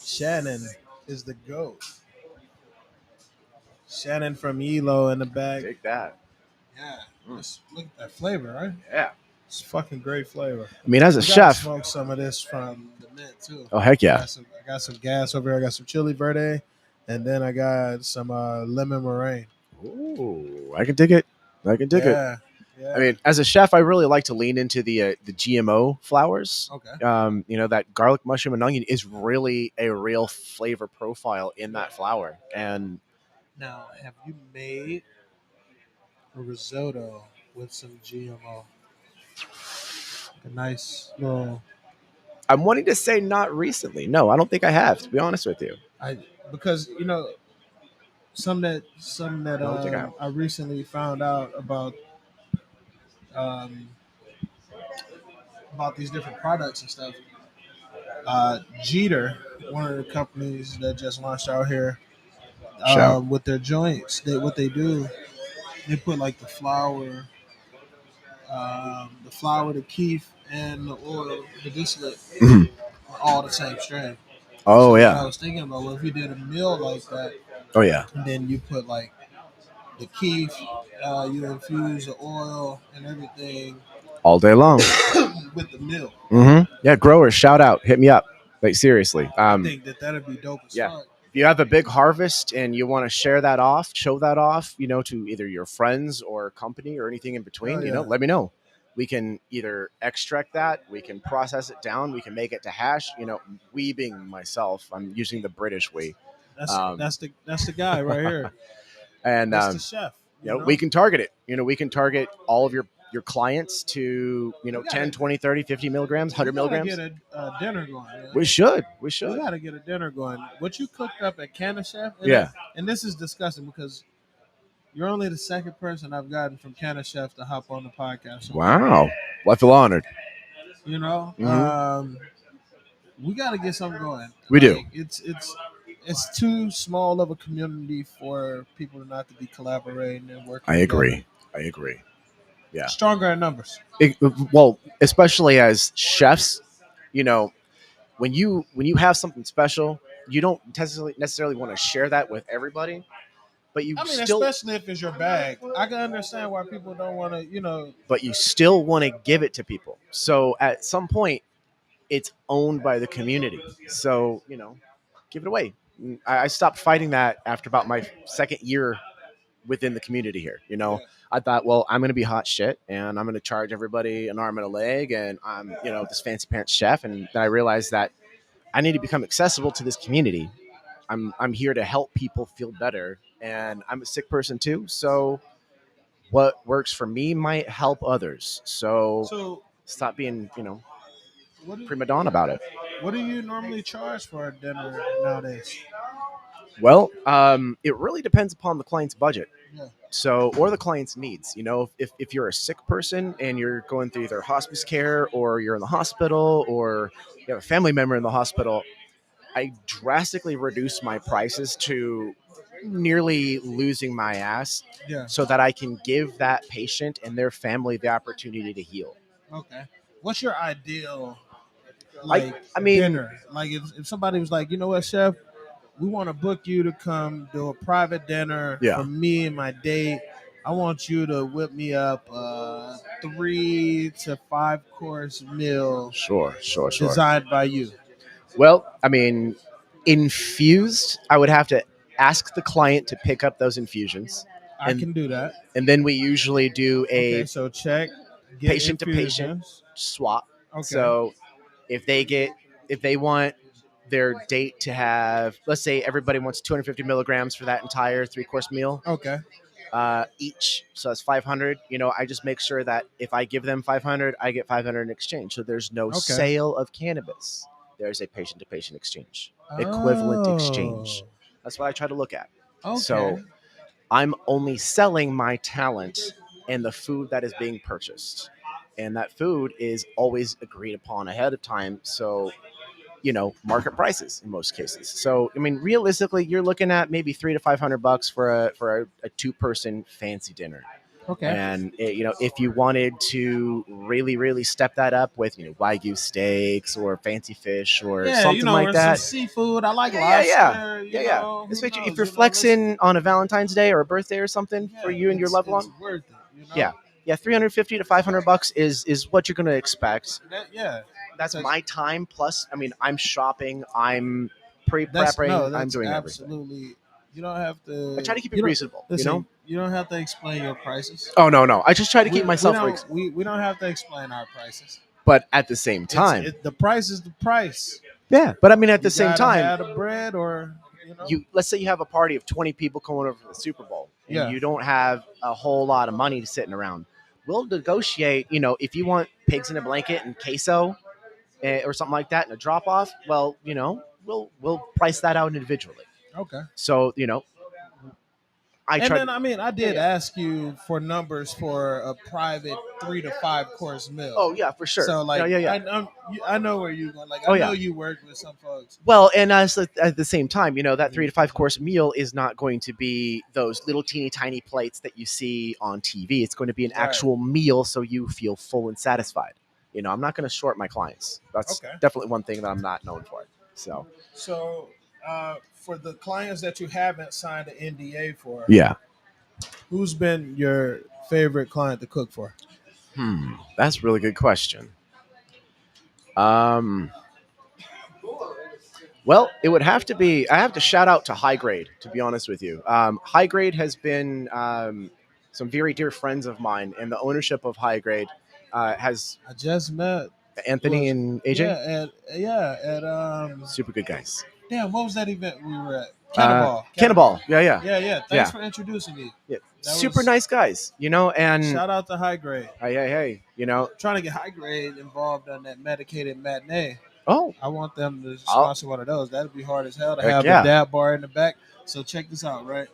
Shannon is the GOAT. Shannon from Elo in the back. Take that. Yeah. Just look at that flavor, right? Yeah. It's fucking great flavor. I mean, as a We gotta chef. smoke some of this from the mint too. Oh, heck yeah. I got some gas over here. I got some chili verde, and then I got some lemon meringue. Ooh, I can dig it. it. Yeah. I mean, as a chef, I really like to lean into the GMO flowers. Okay. That garlic, mushroom, and onion is really a real flavor profile in that flower. And Now, have you made a risotto with some GMO? A nice little. I'm wanting to say not recently. No, I don't think I have, to be honest with you. Because some that don't think I have. I recently found out about these different products and stuff. Jeter, one of the companies that just launched out here Shout. with their joints, what they do they put like the flour, the keef, and the oil, the distillate, Mhm. are all the same strain. Oh So what I yeah. was thinking about, well, if you did a meal like that, Oh yeah. and then you put like the keef, you infuse the oil and everything All day long. with the meal. Yeah, growers, shout out, hit me up. Like seriously. I think that that'd be dope as Yeah. fuck. If you have a big harvest and you want to share that off, show that off, to either your friends or company or anything in between, Hell yeah. let me know. We can either extract that, we can process it down, we can make it to hash. We being myself, I'm using the British we. That's Um, that's the guy right here. and That's the chef. we can target it. We can target all of your clients to, We gotta- 10, 20, 30, 50 milligrams, 100 we gotta milligrams. get a dinner going. Man. We should. We We should. gotta get a dinner going. What you cooked up at Cannabis, and Yeah. and this is disgusting because you're only the second person I've gotten from Cannabis to hop on the podcast. So, Wow. Well, I feel honored. We got to get something going. We do. It's too small of a community for people not to be collaborating and working. I agree. Together. I agree. Yeah. Stronger in numbers. Well, especially as chefs, when you have something special, you don't necessarily want to share that with everybody, but you still, especially if it's your bag. I can understand why people don't want to, but you still want to give it to people. So at some point, it's owned by the community. So give it away. I stopped fighting that after about my second year within the community here. I thought, well, I'm going to be hot shit and I'm going to charge everybody an arm and a leg, and I'm, this fancy pants chef. And then I realized that I need to become accessible to this community. I'm here to help people feel better, and I'm a sick person too. So what works for me might help others. So stop being, prima donna about it. What do you normally charge for a dinner nowadays? Well, it really depends upon the client's budget. Yeah. So, or the client's needs. If you're a sick person and you're going through either hospice care or you're in the hospital or you have a family member in the hospital, I drastically reduce my prices to nearly losing my ass, Yeah. so that I can give that patient and their family the opportunity to heal. Okay. What's your ideal I mean, dinner? Like if somebody was like, you know what, chef, we want to book you to come do a private dinner for me and my date. I want you to whip me up a 3 to 5 course meal. Sure. Designed by you. Well, I mean, infused, I would have to ask the client to pick up those infusions. I can do that. And then we usually do a so check patient to patient swap. Okay. So if they want their date to have, let's say everybody wants 250 milligrams for that entire 3-course meal. Okay. Each, so that's 500. I just make sure that if I give them 500, I get 500 in exchange. So there's no sale of cannabis. There's a patient-to-patient exchange, equivalent exchange. That's what I try to look at. Okay. So I'm only selling my talent and the food that is being purchased, and that food is always agreed upon ahead of time. So market prices in most cases. So, I mean, realistically, you're looking at maybe $300 to $500 for a 2-person fancy dinner. Okay. And if you wanted to really, really step that up with Wagyu steaks or fancy fish or something like that, some seafood. I like lobster. Yeah. Especially if you're flexing on a Valentine's Day or a birthday or something for you and your loved one. It's worth it. Yeah. $350 to $500 is what you're going to expect. That's my time. Plus, I mean, I'm shopping, I'm pre-prepping, I'm doing absolutely everything. You don't have to. I try to keep it reasonable. Listen, you don't have to explain your prices. Oh no! I just try to keep myself reasonable. We don't have to explain our prices. But at the same time, the price is the price. Yeah, but I mean, at the same time, add a bread or let's say you have a party of 20 people coming over for the Super Bowl, and you don't have a whole lot of money sitting around. We'll negotiate. If you want pigs in a blanket and queso, or something like that, and a drop off, well, we'll price that out individually. Okay. So I And try. then, I mean, I did yeah. ask you for numbers for a private 3 to 5 course meal. Oh yeah, for sure. So like, yeah. I know where you going. Like, Oh I know yeah. you work with some folks. Well, and as at the same time, that 3 to 5 course meal is not going to be those little teeny tiny plates that you see on TV. It's going to be an Right. actual meal, so you feel full and satisfied. I'm not going to short my clients. That's Okay. definitely one thing that I'm not known for. So So, for the clients that you haven't signed an NDA for, yeah. who's been your favorite client to cook for? That's a really good question. Well, it would have to be. I have to shout out to High Grade, to be honest with you. High Grade has been some very dear friends of mine, and the ownership of High Grade has I just met Anthony and AJ. at Super good guys. damn, what was that event we were at? Cannibal. Cannibal. Yeah. Yeah. Thanks Yeah. for introducing me. Yeah. That Super was- nice guys, and Shout out to High Grade. hey, Trying to get High Grade involved on that medicated matinee. oh, I want them to sponsor one of those. That'd be hard as hell to Heck have yeah. a dab bar in the back. So check this out, right?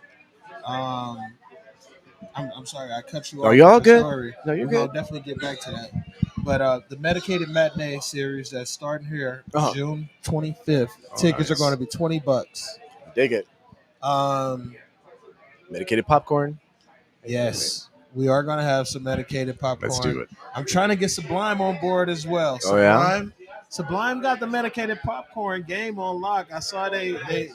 I'm sorry, I cut you off. you all with the good? Story. No, you're We'll good. definitely get back to that. But the medicated matinee series that's starting here June 25th. Tickets nice. are going to be $20. Dig it. Um, Medicated popcorn. yes, we are going to have some medicated popcorn. Let's do it. I'm trying to get Sublime on board as well. Oh, yeah? Sublime got the medicated popcorn game on lock. I saw they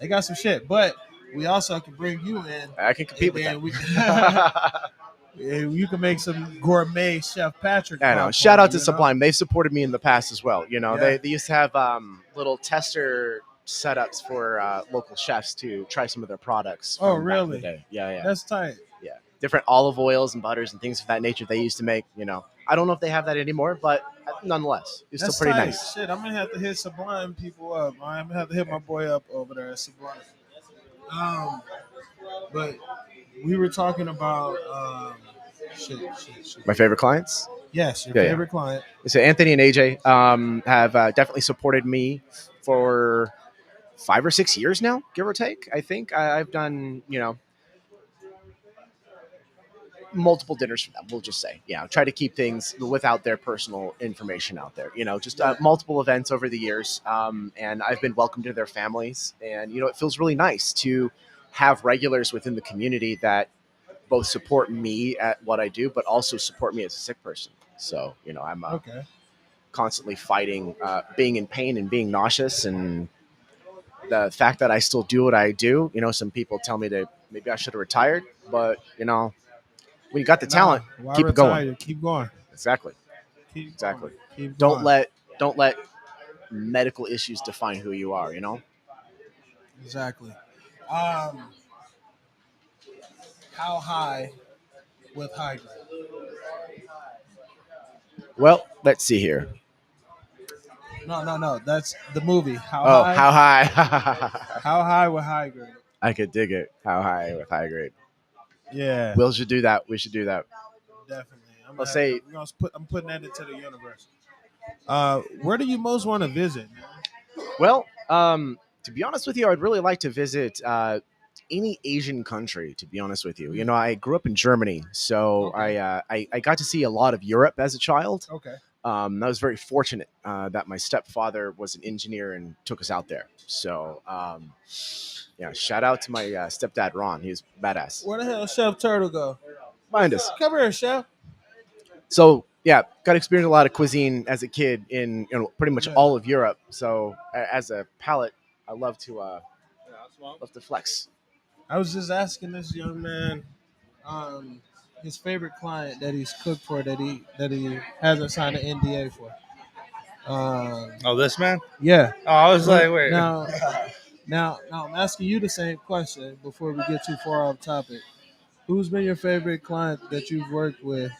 got some shit, but we also can bring you in. I can compete with and that. You can make some gourmet Chef Patrick. I know. popcorn, Shout out to you know? Sublime. They've supported me in the past as well. Yeah. They used to have little tester setups for local chefs to try some of their products. Oh, from back in the really? day. Yeah. That's tight. Yeah. Different olive oils and butters and things of that nature they used to make. I don't know if they have that anymore, but nonetheless, it's That's still pretty tight. nice. Shit, I'm gonna have to hit Sublime people up. I'm gonna have to hit my boy up over there at Sublime. But we were talking about shit. My favorite clients? Yes, your Yeah. favorite client. So Anthony and AJ have definitely supported me for 5 or 6 years now, give or take. I think I've done, multiple dinners for them. We'll just say, try to keep things without their personal information out there. Just multiple events over the years, and I've been welcomed to their families. And it feels really nice to have regulars within the community that both support me at what I do, but also support me as a sick person. So, I'm constantly fighting being in pain and being nauseous, and the fact that I still do what I do. Some people tell me that maybe I should have retired, but when you got the talent, keep it going. Keep going. Exactly. Keep Exactly. Going. Keep Don't going. let medical issues define who you are. Exactly. How high with High Grade? Well, let's see here. No. That's the movie. How high? How high? How high with High Grade? I could dig it. How high with High Grade? Yeah. We should do that. Definitely. I'm putting that into the universe. Where do you most want to visit? Well, to be honest with you, I'd really like to visit any Asian country. To be honest with you, I grew up in Germany, so I got to see a lot of Europe as a child. Okay. I was very fortunate that my stepfather was an engineer and took us out there. So, shout out to my stepdad, Ron. He was badass. Where the hell Chef Turtle go? Mind us. Come here, Chef. So, got to experience a lot of cuisine as a kid in pretty much all of Europe. So, as a palate, I love to flex. I was just asking this young man his favorite client that he's cooked for that he hasn't signed an NDA for. This man? Yeah. Oh, I was like, wait. Now I'm asking you the same question before we get too far off topic. Who's been your favorite client that you've worked with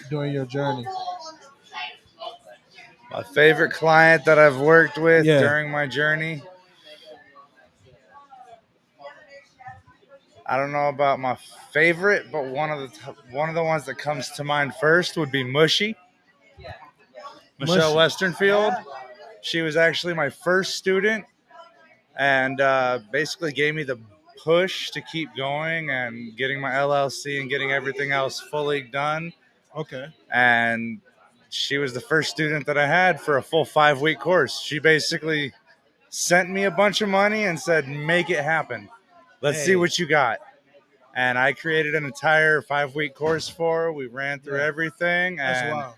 during your journey? My favorite client that I've worked with during my journey. I don't know about my favorite, but one of the ones that comes to mind first would be Michelle Westerfield. She was actually my first student, and basically gave me the push to keep going and getting my LLC and getting everything else fully done. Okay. And she was the first student that I had for a full 5-week course. She basically sent me a bunch of money and said, make it happen. Let's see what you got. And I created an entire 5-week course for her. We ran through everything. That's And wild.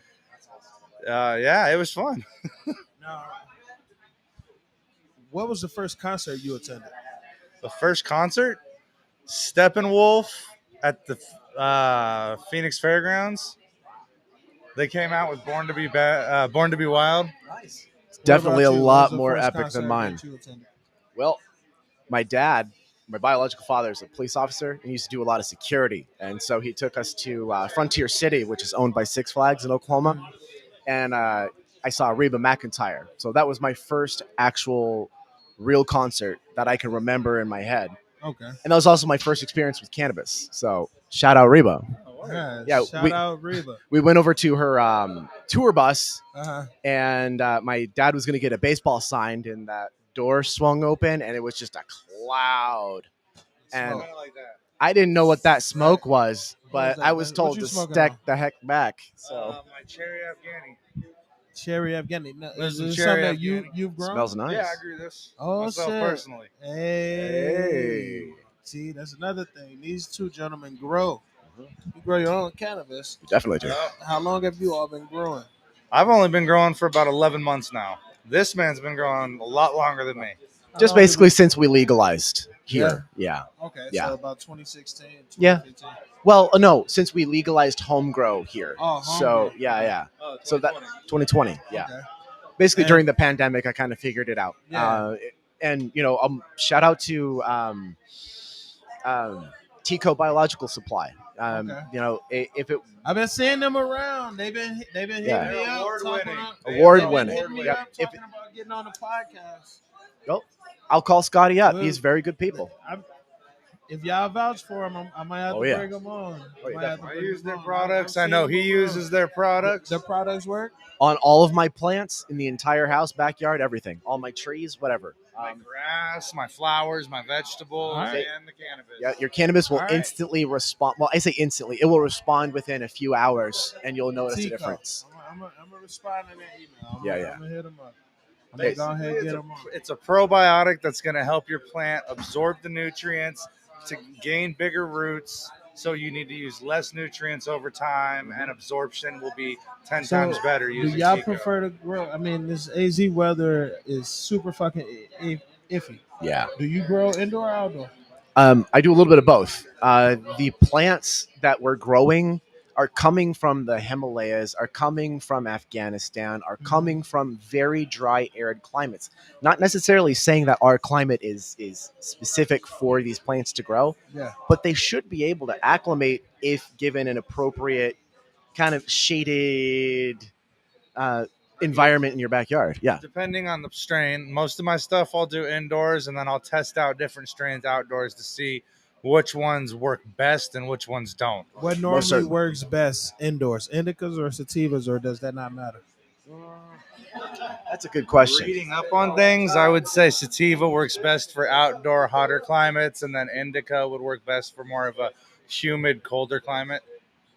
yeah, it was fun. Now, what was the first concert you attended? The first concert, Steppenwolf at the Phoenix Fairgrounds. They came out with Born to Be Wild. Nice. It's definitely a lot more epic than mine. Well, my dad, my biological father, is a police officer and he used to do a lot of security. And so he took us to Frontier City, which is owned by Six Flags in Oklahoma. And I saw Reba McEntire. So that was my first actual real concert that I can remember in my head. Okay. And that was also my first experience with cannabis. So shout out Reba. Yeah, shout out Reba. We went over to her tour bus, Uh-huh. and my dad was going to get a baseball signed, and that door swung open, and it was just a cloud. And I didn't know what that smoke was, but I was told to step the heck back. So my cherry Afghani. Cherry Afghani. Now, is this cherry something that Afghani. you've grown? Smells nice. Yeah, I grew this shit. myself personally. Hey. See, that's another thing. These two gentlemen grow. You grow your own cannabis. You definitely do. How long have you all been growing? I've only been growing for about 11 months now. This man's been growing a lot longer than me. Just basically since we legalized here. Yeah. Okay, Yeah. so about 2016, Yeah. 2015. Well, no, since we legalized home grow here. Oh, home so grow. yeah. Oh, So that 2020. Yeah. Okay. Basically And- during the pandemic, I kind of figured it out. Yeah. And shout out to Tico Biological Supply. Okay. If it I've been seeing them around. They've been hitting Yeah. me up. Award-winning. Award-winning. Hitting me Yep. up, talking about getting on the podcast. I'll call Scotty up. Good. He's very good people. If y'all vouch for him, I might have to bring them on. I use their products. I know he uses their products. The products work? On all of my plants in the entire house, backyard, everything. All my trees, whatever. My grass, my flowers, my vegetables, Alright. and the cannabis. Yeah, your cannabis will All right. instantly respond. Well, I say instantly. It will respond within a few hours, and you'll notice the Tico. difference. I'm going to respond to that email. Yeah. I'm going to hit them up. I'm going to go ahead and get them on. It's a probiotic that's going to help your plant absorb the nutrients to gain bigger roots. So you need to use less nutrients over time, and absorption will be 10 times better Do using y'all Tico. prefer to grow? I mean, this AZ weather is super fucking iffy. Yeah. Do you grow indoor or outdoor? I do a little bit of both. The plants that we're growing are coming from the Himalayas, are coming from Afghanistan, are coming from very dry, arid climates. Not necessarily saying that our climate is specific for these plants to grow, but they should be able to acclimate if given an appropriate kind of shaded environment in your backyard. Yeah. Depending on the strain, most of my stuff I'll do indoors, and then I'll test out different strains outdoors to see which ones work best and which ones don't. What normally works best indoors? Indicas or sativas, or does that not matter? That's a good question. Reading up on things, I would say sativa works best for outdoor hotter climates, and then indica would work best for more of a humid, colder climate.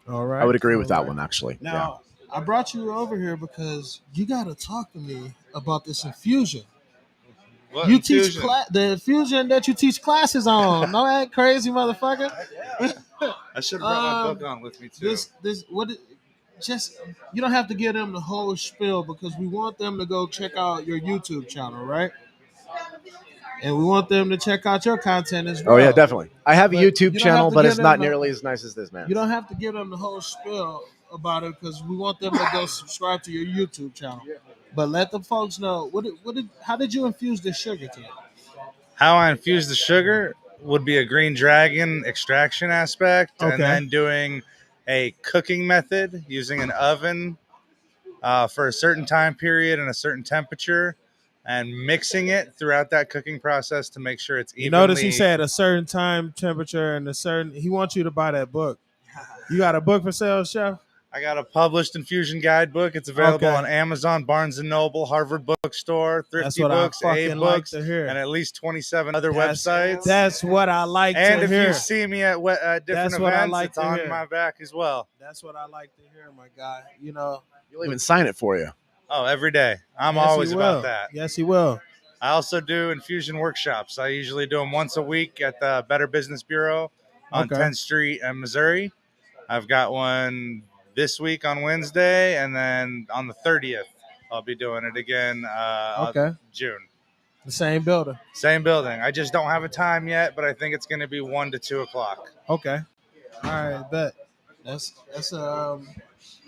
All right. I would agree with that one, actually. Now, I brought you over here because you got to talk to me about this infusion. What You infusion? teach the infusion that you teach classes on. No, that crazy motherfucker. I should have brought my book on with me too. Just you don't have to give them the whole spiel because we want them to go check out your YouTube channel, right? And we want them to check out your content as well. Oh yeah, definitely. I have a But you YouTube don't channel, have to but give it's them not the- nearly as nice as this, man. You don't have to give them the whole spiel about it because we want them to go subscribe to your YouTube channel. But let the folks know how did you infuse this sugar to it? How I infuse the sugar would be a green dragon extraction aspect, and then doing a cooking method using an oven for a certain time period and a certain temperature, and mixing it throughout that cooking process to make sure it's evenly. You notice he said a certain time, temperature, and he wants you to buy that book. You got a book for sale, Chef? I got a published infusion guidebook. It's available on Amazon, Barnes & Noble, Harvard Bookstore, Thrifty Books, Abe Books, and at least 27 other websites. That's what I like to hear. And if you see me at different events, it's on my back as well. That's what I like to hear, my guy. You know, you'll even sign it for you. Oh, every day. I'm always about that. Yes, he will. I also do infusion workshops. I usually do them once a week at the Better Business Bureau on 10th Street in Missouri. I've got one this week on Wednesday, and then on the 30th, I'll be doing it again June. The same building. Same building. I just don't have a time yet, but I think it's going to be 1 to 2 o'clock. Okay. All right, bet. That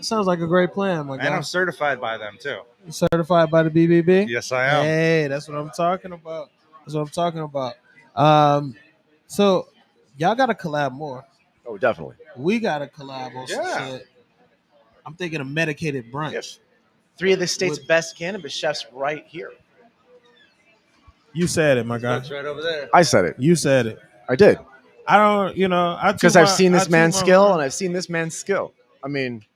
sounds like a great plan, my guy. And I'm certified by them, too. You're certified by the BBB? Yes, I am. Hey, that's what I'm talking about. So, y'all got to collab more. Oh, definitely. We got to collab on some shit. I'm thinking of medicated brunch. Yep. 3 of the state's best cannabis chefs right here. You said it, my guy. It's right over there. I said it. You said it. I did. I don't, because I've seen this man's skill and I've seen this man's skill. I mean,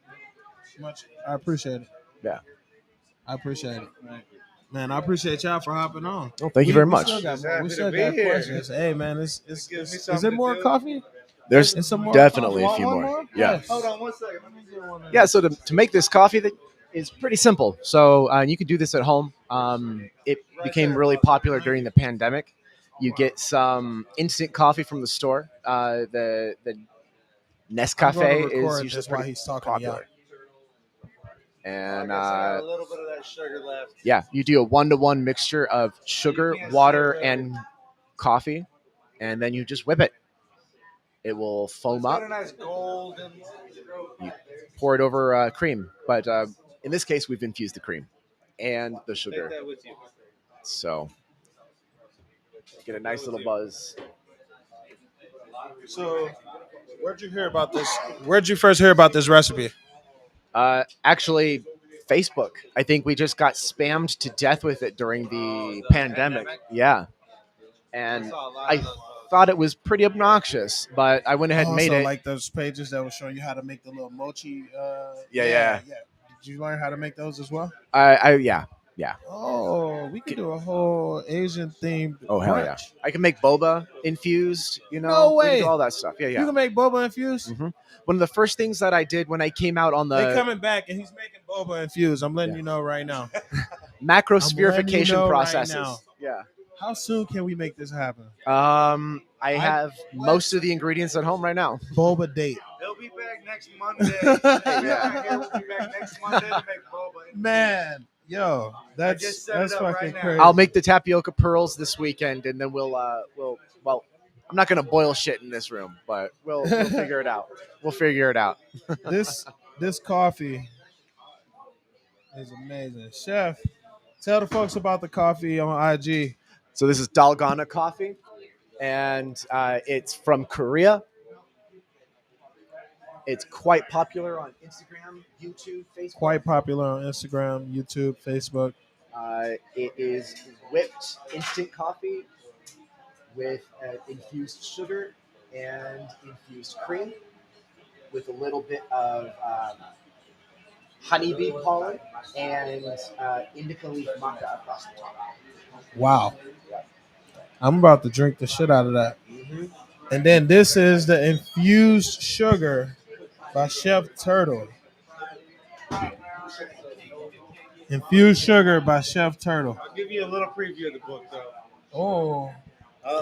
I appreciate it. Yeah. I appreciate it. Man, I appreciate y'all for hopping on. Well, thank you very much. We still got questions. Hey, man, is there more coffee? There's definitely a few more. Yeah. Hold on 1 second. Let me get one. Yeah, so to make this coffee, that is pretty simple. So you can do this at home. It became really popular during the pandemic. You get some instant coffee from the store. The Nescafe is usually pretty popular. And a little bit of that sugar left. Yeah, you do a 1-to-1 mixture of sugar, water, and coffee, and then you just whip it. It will foam up. Got a nice golden. You pour it over cream, but in this case, we've infused the cream and the sugar. Take that with you. So get a nice little buzz. So, where'd you hear about this? Where'd you first hear about this recipe? Actually, Facebook. I think we just got spammed to death with it during the pandemic. Yeah. And I thought it was pretty obnoxious, but I went ahead and made it. Like those pages that were showing you how to make the little mochi. Yeah. Did you learn how to make those as well? Yeah. Oh, we could do a whole Asian themed. Oh, hell yeah. I can make boba infused, No way. We can do all that stuff. Yeah. You can make boba infused? Mm-hmm. One of the first things that I did when I came out on the... They're coming back and he's making boba infused. I'm letting you know right now. Macro spherification processes. Right now. Yeah. How soon can we make this happen? I have most of the ingredients at home right now. Boba date. He'll be back next Monday. We'll be back next Monday to make boba. Man, yo, that's fucking crazy. I'll make the tapioca pearls this weekend, and then we'll I'm not gonna boil shit in this room, but we'll figure it out. We'll figure it out. This coffee is amazing. Chef, tell the folks about the coffee on IG. So this is Dalgona coffee, and it's from Korea. It's quite popular on Instagram, YouTube, Facebook. Quite popular on Instagram, YouTube, Facebook. It is whipped instant coffee with infused sugar and infused cream with a little bit of honeybee pollen and indica leaf maca across the top. Wow. I'm about to drink the shit out of that. Mm-hmm. And then this is the infused sugar by Chef Turtle. Infused sugar by Chef Turtle. I'll give you a little preview of the book, though. Oh.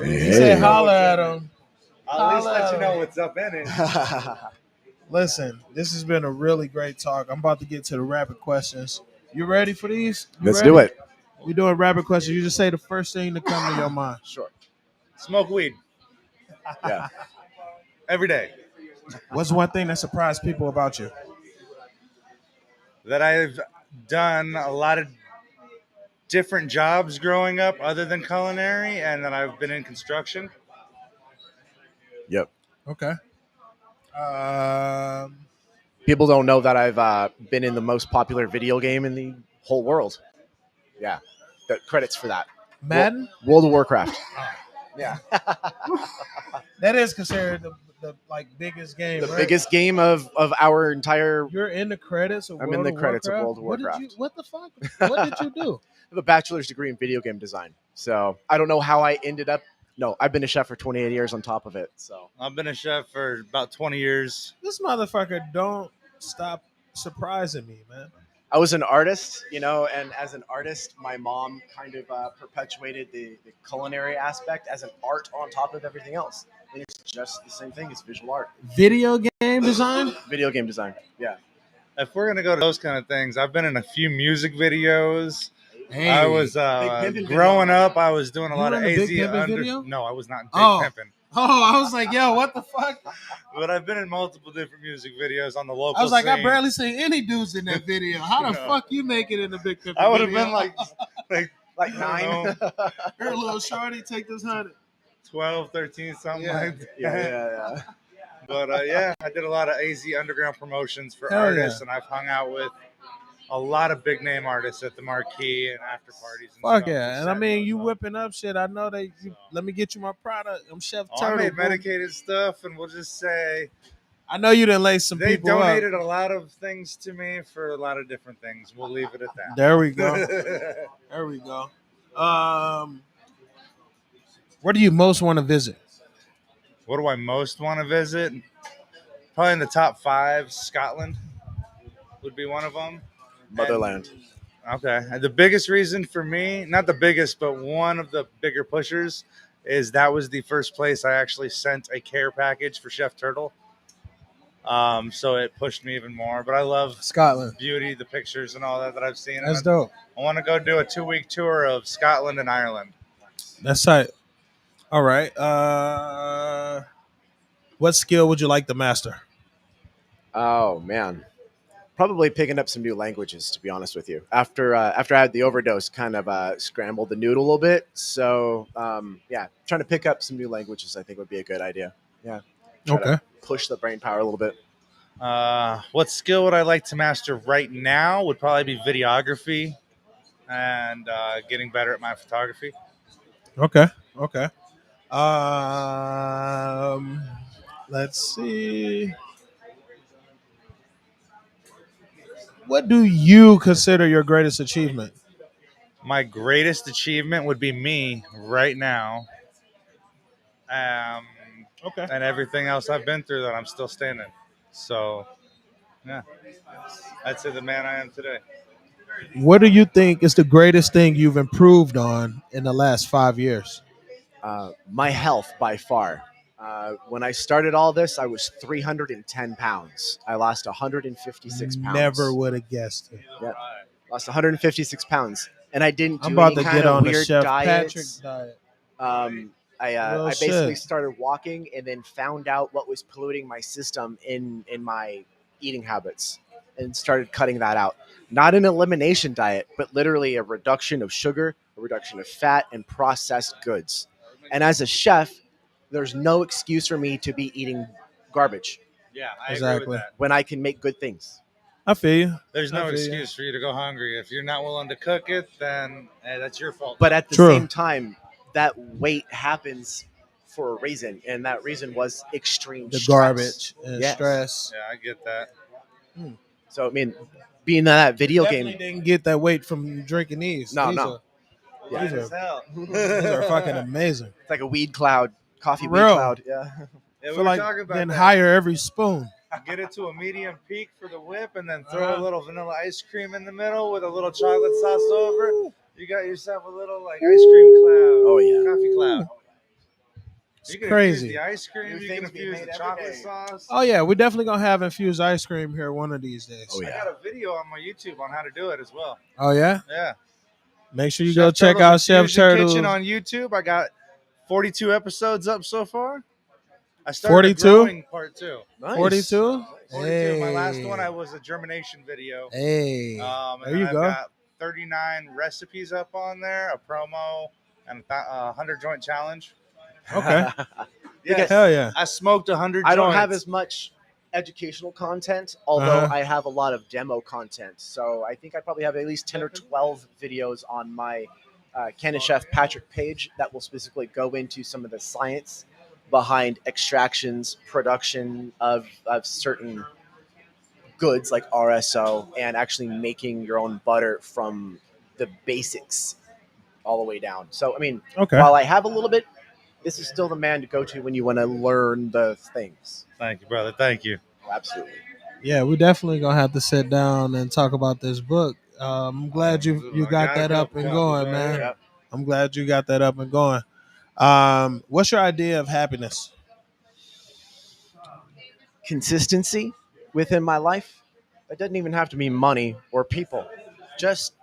He said holler at him. I'll at least let you know what's up in it. Listen, this has been a really great talk. I'm about to get to the rapid questions. You ready for these? Let's do it. We're doing rapid questions. You just say the first thing that comes to your mind. Sure. Smoke weed. Yeah. Every day. What's one thing that surprised people about you? That I've done a lot of different jobs growing up other than culinary, and that I've been in construction. Yep. Okay. People don't know that I've been in the most popular video game in the whole world. Yeah. The credits for that. Madden? World of Warcraft. Yeah. That is considered the like biggest game. The right? biggest game of our entire. You're in the credits of I'm World in the of credits of Warcraft. World of Warcraft. What the fuck? What did you do? I have a bachelor's degree in video game design. So I don't know how I ended up. No, I've been a chef for 28 years on top of it. So I've been a chef for about 20 years. This motherfucker don't stop surprising me, man. I was an artist, and as an artist, my mom kind of perpetuated the culinary aspect as an art on top of everything else. And it's just the same thing as visual art. Video game design? Video game design, yeah. If we're gonna go to those kind of things, I've been in a few music videos. Hey, I was growing up. I was doing a You lot were of in the AZ Big Pimpin' under. video? No, I was not in Big Oh. Pimpin'. Oh, I was like, yo, what the fuck? But I've been in multiple different music videos on the local. I was like, I scene. barely seen any dudes in that video. How the No. fuck you make it in the Big Pimpin' I would have video? been like Like I don't 9. know, Here, little shorty, take this 100. 12, 13, something Yeah. like that. yeah. But yeah, I did a lot of AZ underground promotions for Hell artists, yeah. and I've hung out with a lot of big name artists at the marquee and after parties. And Fuck stuff. yeah. And I mean, you whipping up shit. I know let me get you my product. I'm Chef Oh, I Turtle. made boom. medicated stuff, and we'll just say I know you didn't lace some they people up. donated a lot of things to me for a lot of different things. We'll leave it at that. There we go. There we go. Where do you most want to visit? What do I most want to visit? Probably in the top 5. Scotland would be one of them. Motherland. Okay. And the biggest reason for me, not the biggest, but one of the bigger pushers, is that was the first place I actually sent a care package for Chef Turtle. So it pushed me even more. But I love Scotland. beauty, the pictures and all that I've seen. That's dope. I want to go do a 2-week tour of Scotland and Ireland. That's tight. All right. What skill would you like to master? Oh man, probably picking up some new languages. To be honest with you, after I had the overdose, kind of scrambled the noodle a little bit. So yeah, trying to pick up some new languages, I think would be a good idea. Yeah. Try Okay. to push the brain power a little bit. What skill would I like to master right now would probably be videography and getting better at my photography. Okay. Let's see. What do you consider your greatest achievement? My greatest achievement would be me right now. Okay. And everything else I've been through that I'm still standing. So, yeah, I'd say the man I am today. What do you think is the greatest thing you've improved on in the last 5 years? My health by far. When I started all this, I was 310 pounds. I lost 156 pounds. Never would have guessed it. Yeah, lost 156 pounds, and I didn't do I'm about any to kind get of on the weird Chef Patrick diets. diet. I Well, basically shit. started walking and then found out what was polluting my system in my eating habits and started cutting that out. Not an elimination diet, but literally a reduction of sugar, a reduction of fat, and processed goods. And as a chef, there's no excuse for me to be eating garbage Yeah, I agree Exactly. with that. when I can make good things. I feel you. There's I no feel you. excuse for you to go hungry. If you're not willing to cook it, then that's your fault. But at the True. same time, that weight happens for a reason, and that reason was extreme The stress. garbage and Yes. stress. Yeah, I get that. So I mean, being that video Definitely game, didn't get that weight from drinking these. No, these no. Are, Light these, as are, hell. these are fucking amazing. it's like a weed cloud, coffee weed Real. cloud. Yeah. Yeah, I we feel were like talking about getting that. higher every spoon. Get it to a medium peak for the whip, and then throw Uh-huh. a little vanilla ice cream in the middle with a little chocolate sauce over. You got yourself a little like ice cream cloud. Oh, yeah. Coffee cloud. It's You can crazy. infuse the ice cream. New You can things being infuse made the every chocolate day. sauce. Oh yeah, we're definitely gonna have infused ice cream here one of these days. Oh, I yeah. got a video on my YouTube on how to do it as well. Oh yeah. Yeah. Make sure you Chef go check Turtle's out Chef Infusion Turtle's. Kitchen on YouTube. I got 42 episodes up so far. I started 42? a growing part 2. Nice. 42. 42. My last one, I was a germination video. Hey, And there then you I've go. got 39 recipes up on there, a promo, and a 100 joint challenge. Okay. Yes. Hell yeah. I smoked 100 I don't joints. have as much educational content, although Uh-huh. I have a lot of demo content. So I think I probably have at least 10 or 12 videos on my Cannabis Chef Patrick page that will specifically go into some of the science behind extractions, production of certain goods like RSO, and actually making your own butter from the basics all the way down. So, I mean, Okay. while I have a little bit, this is still the man to go to when you want to learn the things. Thank you, brother. Thank you. Oh, absolutely. Yeah, we're definitely gonna have to sit down and talk about this book. I'm glad you I got got a that up couple and copies going, right man. here. Yep. I'm glad you got that up and going. What's your idea of happiness? Consistency within my life. It doesn't even have to be money or people. Just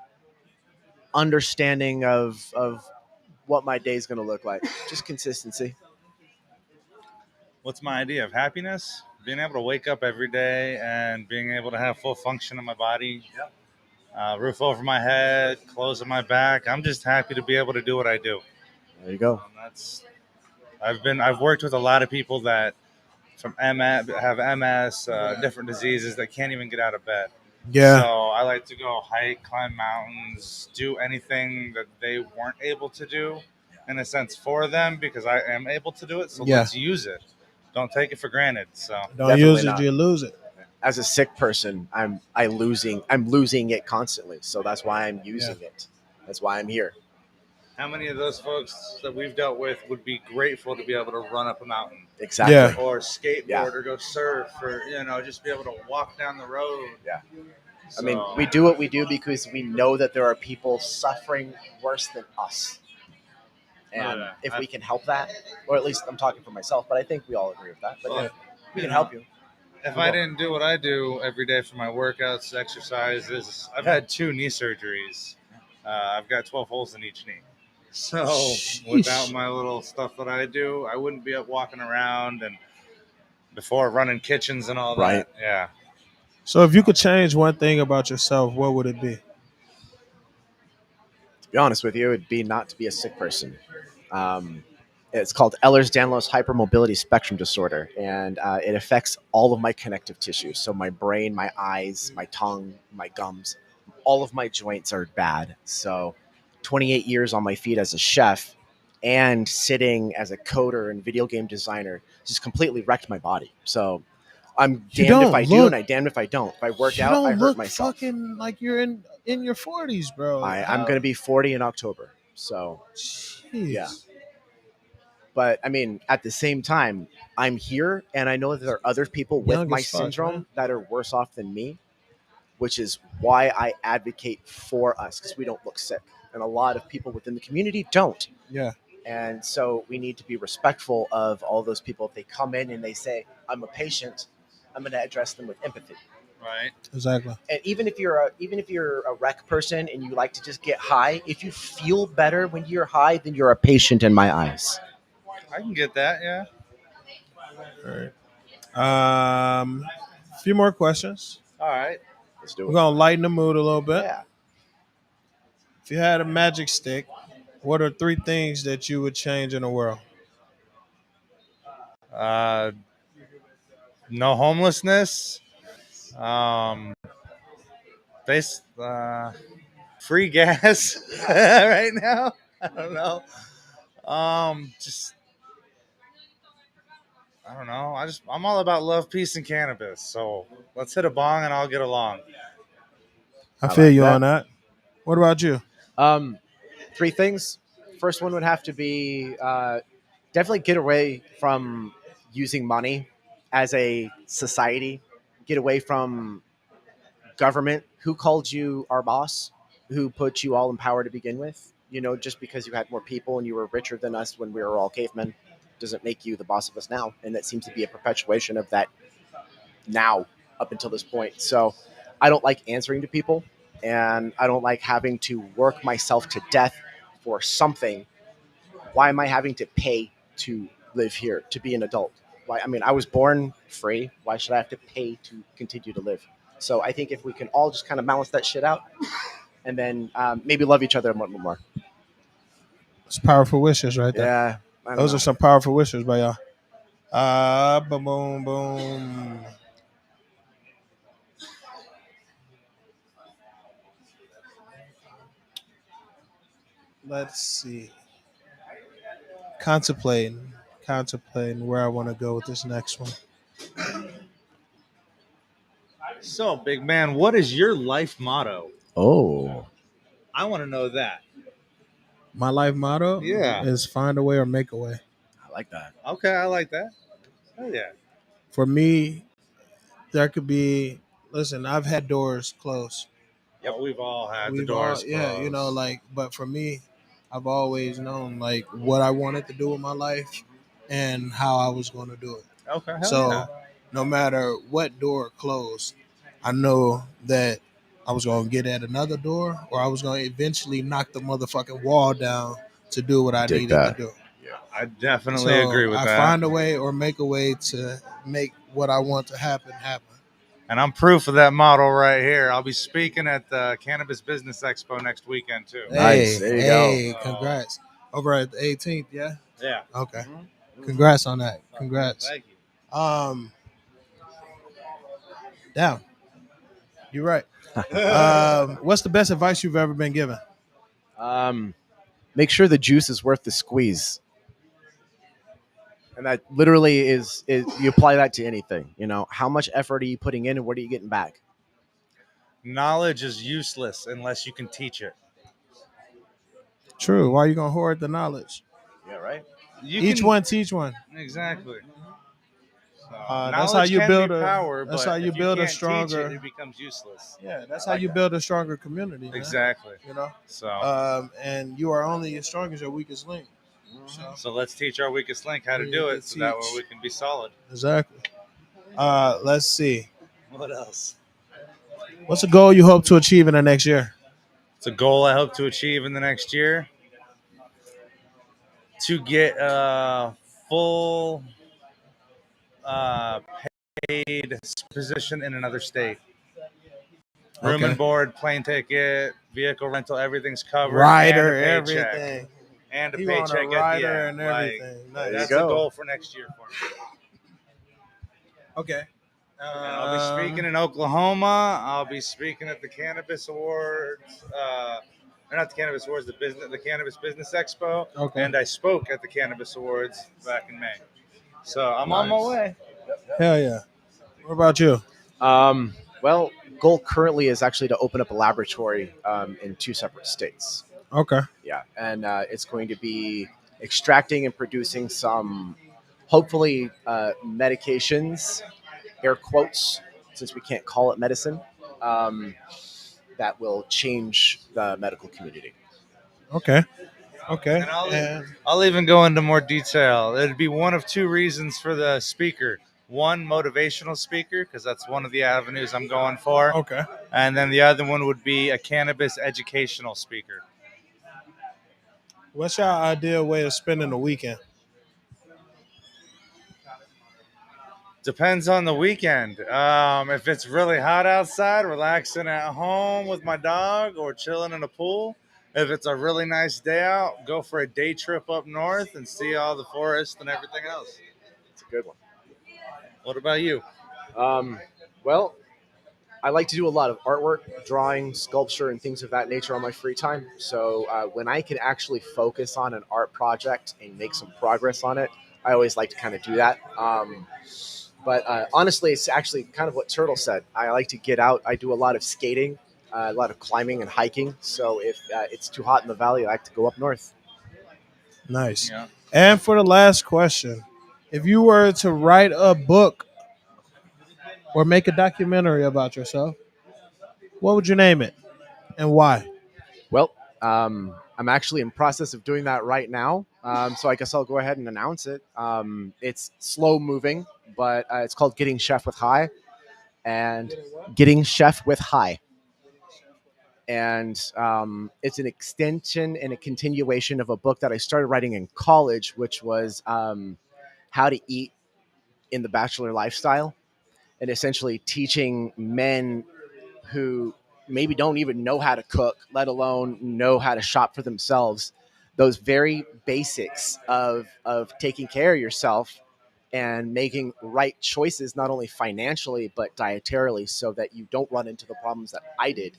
understanding of what my day is going to look like. Just consistency. What's my idea of happiness? Being able to wake up every day and being able to have full function in my body, roof over my head, clothes on my back. I'm just happy to be able to do what I do. There you go. I've worked with a lot of people that from MS have MS, different diseases that can't even get out of bed. Yeah. So I like to go hike, climb mountains, do anything that they weren't able to do, in a sense, for them, because I am able to do it. So Yeah. let's use it. Don't take it for granted. So Don't Definitely use it, not. you lose it. As a sick person, I'm losing it constantly. So that's why I'm using it. That's why I'm here. how many of those folks that we've dealt with would be grateful to be able to run up a mountain Exactly. Yeah. or skateboard Yeah. or go surf or just be able to walk down the road? Yeah. So, I mean, we do what we do because we know that there are people suffering worse than us. And Yeah. if we can help that, or at least I'm talking for myself, but I think we all agree with that. But if we can help you. If I didn't do what I do every day for my workouts, exercises, I've had 2 knee surgeries. I've got 12 holes in each knee. So without my little stuff that I do, I wouldn't be up walking around and before running kitchens and all that. Right. Yeah. So if you could change one thing about yourself, what would it be? To be honest with you, it'd be not to be a sick person. It's called Ehlers-Danlos hypermobility spectrum disorder, and it affects all of my connective tissues. So my brain, my eyes, my tongue, my gums, all of my joints are bad. So 28 years on my feet as a chef and sitting as a coder and video game designer just completely wrecked my body. So I'm You damned if don't I do look- and I damned if I don't. If I work You out, don't I hurt look myself. fucking like you're in your 40s, bro. I'm going to be 40 in October. So, Jeez. yeah. But I mean, at the same time, I'm here and I know that there are other people with Young my as fuck, syndrome man. that are worse off than me, which is why I advocate for us because we don't look sick. And a lot of people within the community don't. Yeah. And so we need to be respectful of all those people. If they come in and they say, I'm a patient, I'm going to address them with empathy. Right. Exactly. And even if you're a rec person and you like to just get high, if you feel better when you're high, then you're a patient in my eyes. I can get that. Yeah. All right. A few more questions. All right. Let's do We're it. gonna lighten the mood a little bit. Yeah. If you had a magic stick, what are 3 things that you would change in the world? No homelessness. Base. Free gas right now. I don't know. Just I don't know. I'm all about love, peace, and cannabis. So let's hit a bong and I'll get along. I I feel like you that. on that. What about you? 3 things. First one would have to be definitely get away from using money as a society. Get away from government. Who called you our boss? Who put you all in power to begin with? Just because you had more people and you were richer than us when we were all cavemen doesn't make you the boss of us now. And that seems to be a perpetuation of that now up until this point. So I don't like answering to people and I don't like having to work myself to death for something. Why am I having to pay to live here, to be an adult? Why? I mean, I was born free. Why should I have to pay to continue to live? So I think if we can all just kind of balance that shit out and then maybe love each other a little more. It's powerful wishes right there. Yeah. I don't Those know. are some powerful wishes by y'all. Boom, boom, boom. Let's see. Contemplating. contemplating where I want to go with this next one. So, big man, what is your life motto? Oh, I want to know that. My life motto Yeah. is find a way or make a way. I like that. Okay, I like that. Oh yeah. For me, there could be, listen, I've had doors closed. Yep, we've all had the We've doors all, yeah, you know, closed. like, but for me, I've always known like what I wanted to do with my life and how I was going to do it. Okay, hell So yeah. no matter what door closed, I know that I was going to get at another door or I was going to eventually knock the motherfucking wall down to do what I Dig needed that. to do. I definitely So agree with I that. find a way or make a way to make what I want to happen. And I'm proof of that model right here. I'll be speaking at the Cannabis Business Expo next weekend too. Nice. There you Hey, go. congrats. Over at the 18th, yeah? Yeah. Okay. Congrats on that. Congrats. Thank you. Down. You're right. What's the best advice you've ever been given? Make sure the juice is worth the squeeze. And that literally is you apply that to anything. You know, how much effort are you putting in and what are you getting back? Knowledge is useless unless you can teach it. True. Why are you going to hoard the knowledge? Yeah, right. Each one teach one. Exactly. That's how you build a power, that's but how you if build you a can't stronger teach it, it becomes useless. Yeah, that's how you build a stronger community, man. Exactly. You know? So And you are only as strong as your weakest link. so let's teach our weakest link how to We do need it to so that way teach. we can be solid. Exactly. Let's see. What else? What's a goal you hope to achieve in the next year? It's a goal I hope to achieve in the next year. To get a full paid position in another state. Room Okay. and board, plane ticket, vehicle rental, everything's covered. Rider, and a paycheck. everything. And a He want a paycheck at the rider end. and everything. Nice. That's the goal for next year for me. Okay. And I'll be speaking in Oklahoma. I'll be speaking at the Cannabis Awards. Or not the Cannabis Awards, the Cannabis Business Expo. Okay. And I spoke at the Cannabis Awards back in May. So I'm on my way. Hell yeah. What about you? Well, goal currently is actually to open up a laboratory in 2 separate states. Okay. Yeah, and it's going to be extracting and producing some, hopefully, medications, air quotes, since we can't call it medicine, that will change the medical community. Okay. Okay. And I'll even go into more detail. It'd be one of 2 reasons for the speaker. One, motivational speaker, because that's one of the avenues I'm going for. Okay. And then the other one would be a cannabis educational speaker. What's your ideal way of spending the weekend? Depends on the weekend. If it's really hot outside, relaxing at home with my dog or chilling in a pool. If it's a really nice day out, go for a day trip up north and see all the forest and everything else. It's a good one. What about you? Well, I like to do a lot of artwork, drawing, sculpture, and things of that nature on my free time. So when I can actually focus on an art project and make some progress on it, I always like to kind of do that. But honestly, it's actually kind of what Turtle said. I like to get out. I do a lot of skating, a lot of climbing and hiking. So if it's too hot in the valley, I like to go up north. Nice. Yeah. And for the last question, if you were to write a book or make a documentary about yourself, what would you name it and why? Well, I'm actually in process of doing that right now. So I guess I'll go ahead and announce it. It's slow moving, but it's called Getting Chef with High. And Getting Chef with High. And it's an extension and a continuation of a book that I started writing in college, which was How to Eat in the Bachelor Lifestyle, and essentially teaching men who maybe don't even know how to cook, let alone know how to shop for themselves, those very basics of taking care of yourself and making right choices, not only financially, but dietarily, so that you don't run into the problems that I did,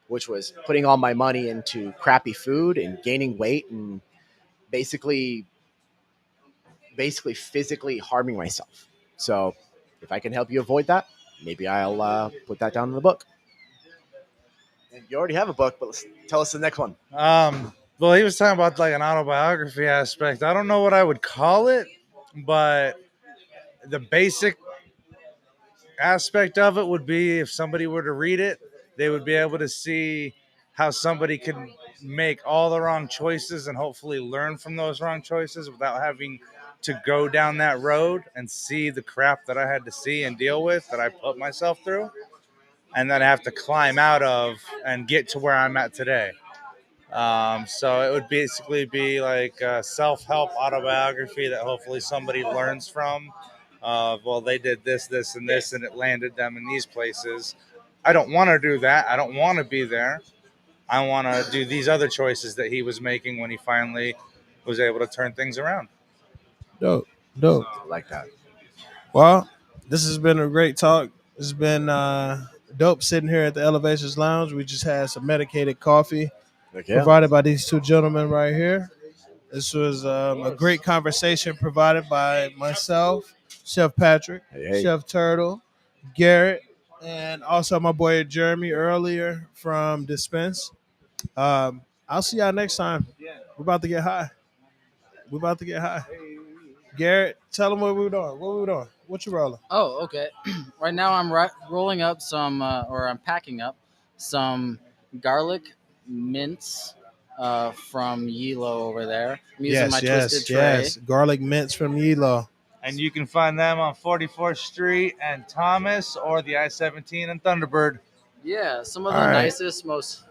which was putting all my money into crappy food and gaining weight and basically basically physically harming myself. So if I can help you avoid that, maybe I'll put that down in the book. And you already have a book, but tell us the next one. Well, he was talking about like an autobiography aspect. I don't know what I would call it, but the basic aspect of it would be if somebody were to read it, they would be able to see how somebody could make all the wrong choices and hopefully learn from those wrong choices without having to go down that road and see the crap that I had to see and deal with, that I put myself through, and that I have to climb out of and get to where I'm at today. So it would basically be like a self-help autobiography that hopefully somebody learns from. Well, they did this, this, and this, and it landed them in these places. I don't want to do that. I don't want to be there. I want to do these other choices that he was making when he finally was able to turn things around. Dope. Dope. I like that. Well, this has been a great talk. It's been dope sitting here at the Elevations Lounge. We just had some medicated coffee provided by these two gentlemen right here. This was a great conversation provided by myself, Chef Patrick, Chef Turtle, Garrett, and also my boy Jeremy earlier from Dispense. I'll see y'all next time. We're about to get high. We're about to get high. Garrett, tell them what we were doing. What we were doing? What you rolling? Oh, okay. Right now I'm rolling up some, or I'm packing up some garlic mints from Yilo over there. I'm using my twisted tray. Yes. Garlic mints from Yilo. And you can find them on 44th Street and Thomas, or the I-17 and Thunderbird. Yeah, some of the nicest, most.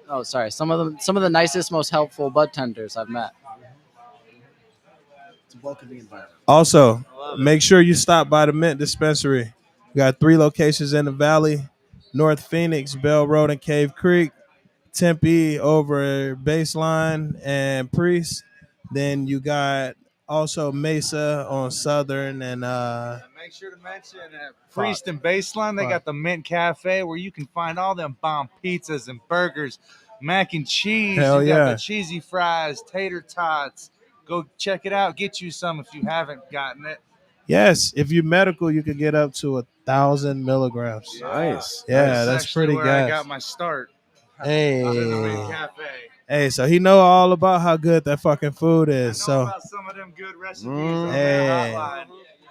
Oh, sorry. Some of the nicest, most helpful bud tenders I've met. It's a welcoming environment. Also, make sure you stop by the Mint Dispensary. We got 3 locations in the Valley: North Phoenix, Bell Road, and Cave Creek; Tempe over Baseline and Priest. Then you got also Mesa on Southern and make sure to mention Priest and Baseline. They got the Mint Cafe where you can find all them bomb pizzas and burgers, mac and cheese. Hell you got yeah. the cheesy fries, tater tots. Go check it out. Get you some if you haven't gotten it. yes, if you're medical, you can get up to 1,000 milligrams. Nice. Yeah, that's actually pretty where gas. I got my start. Hey. In the Mint Cafe. Hey, so he know all about how good that fucking food is. I know So about some of them good recipes on that hotline.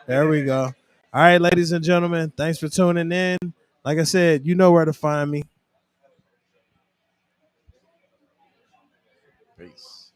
there we go. All right, ladies and gentlemen, thanks for tuning in. Like I said, you know where to find me. Peace.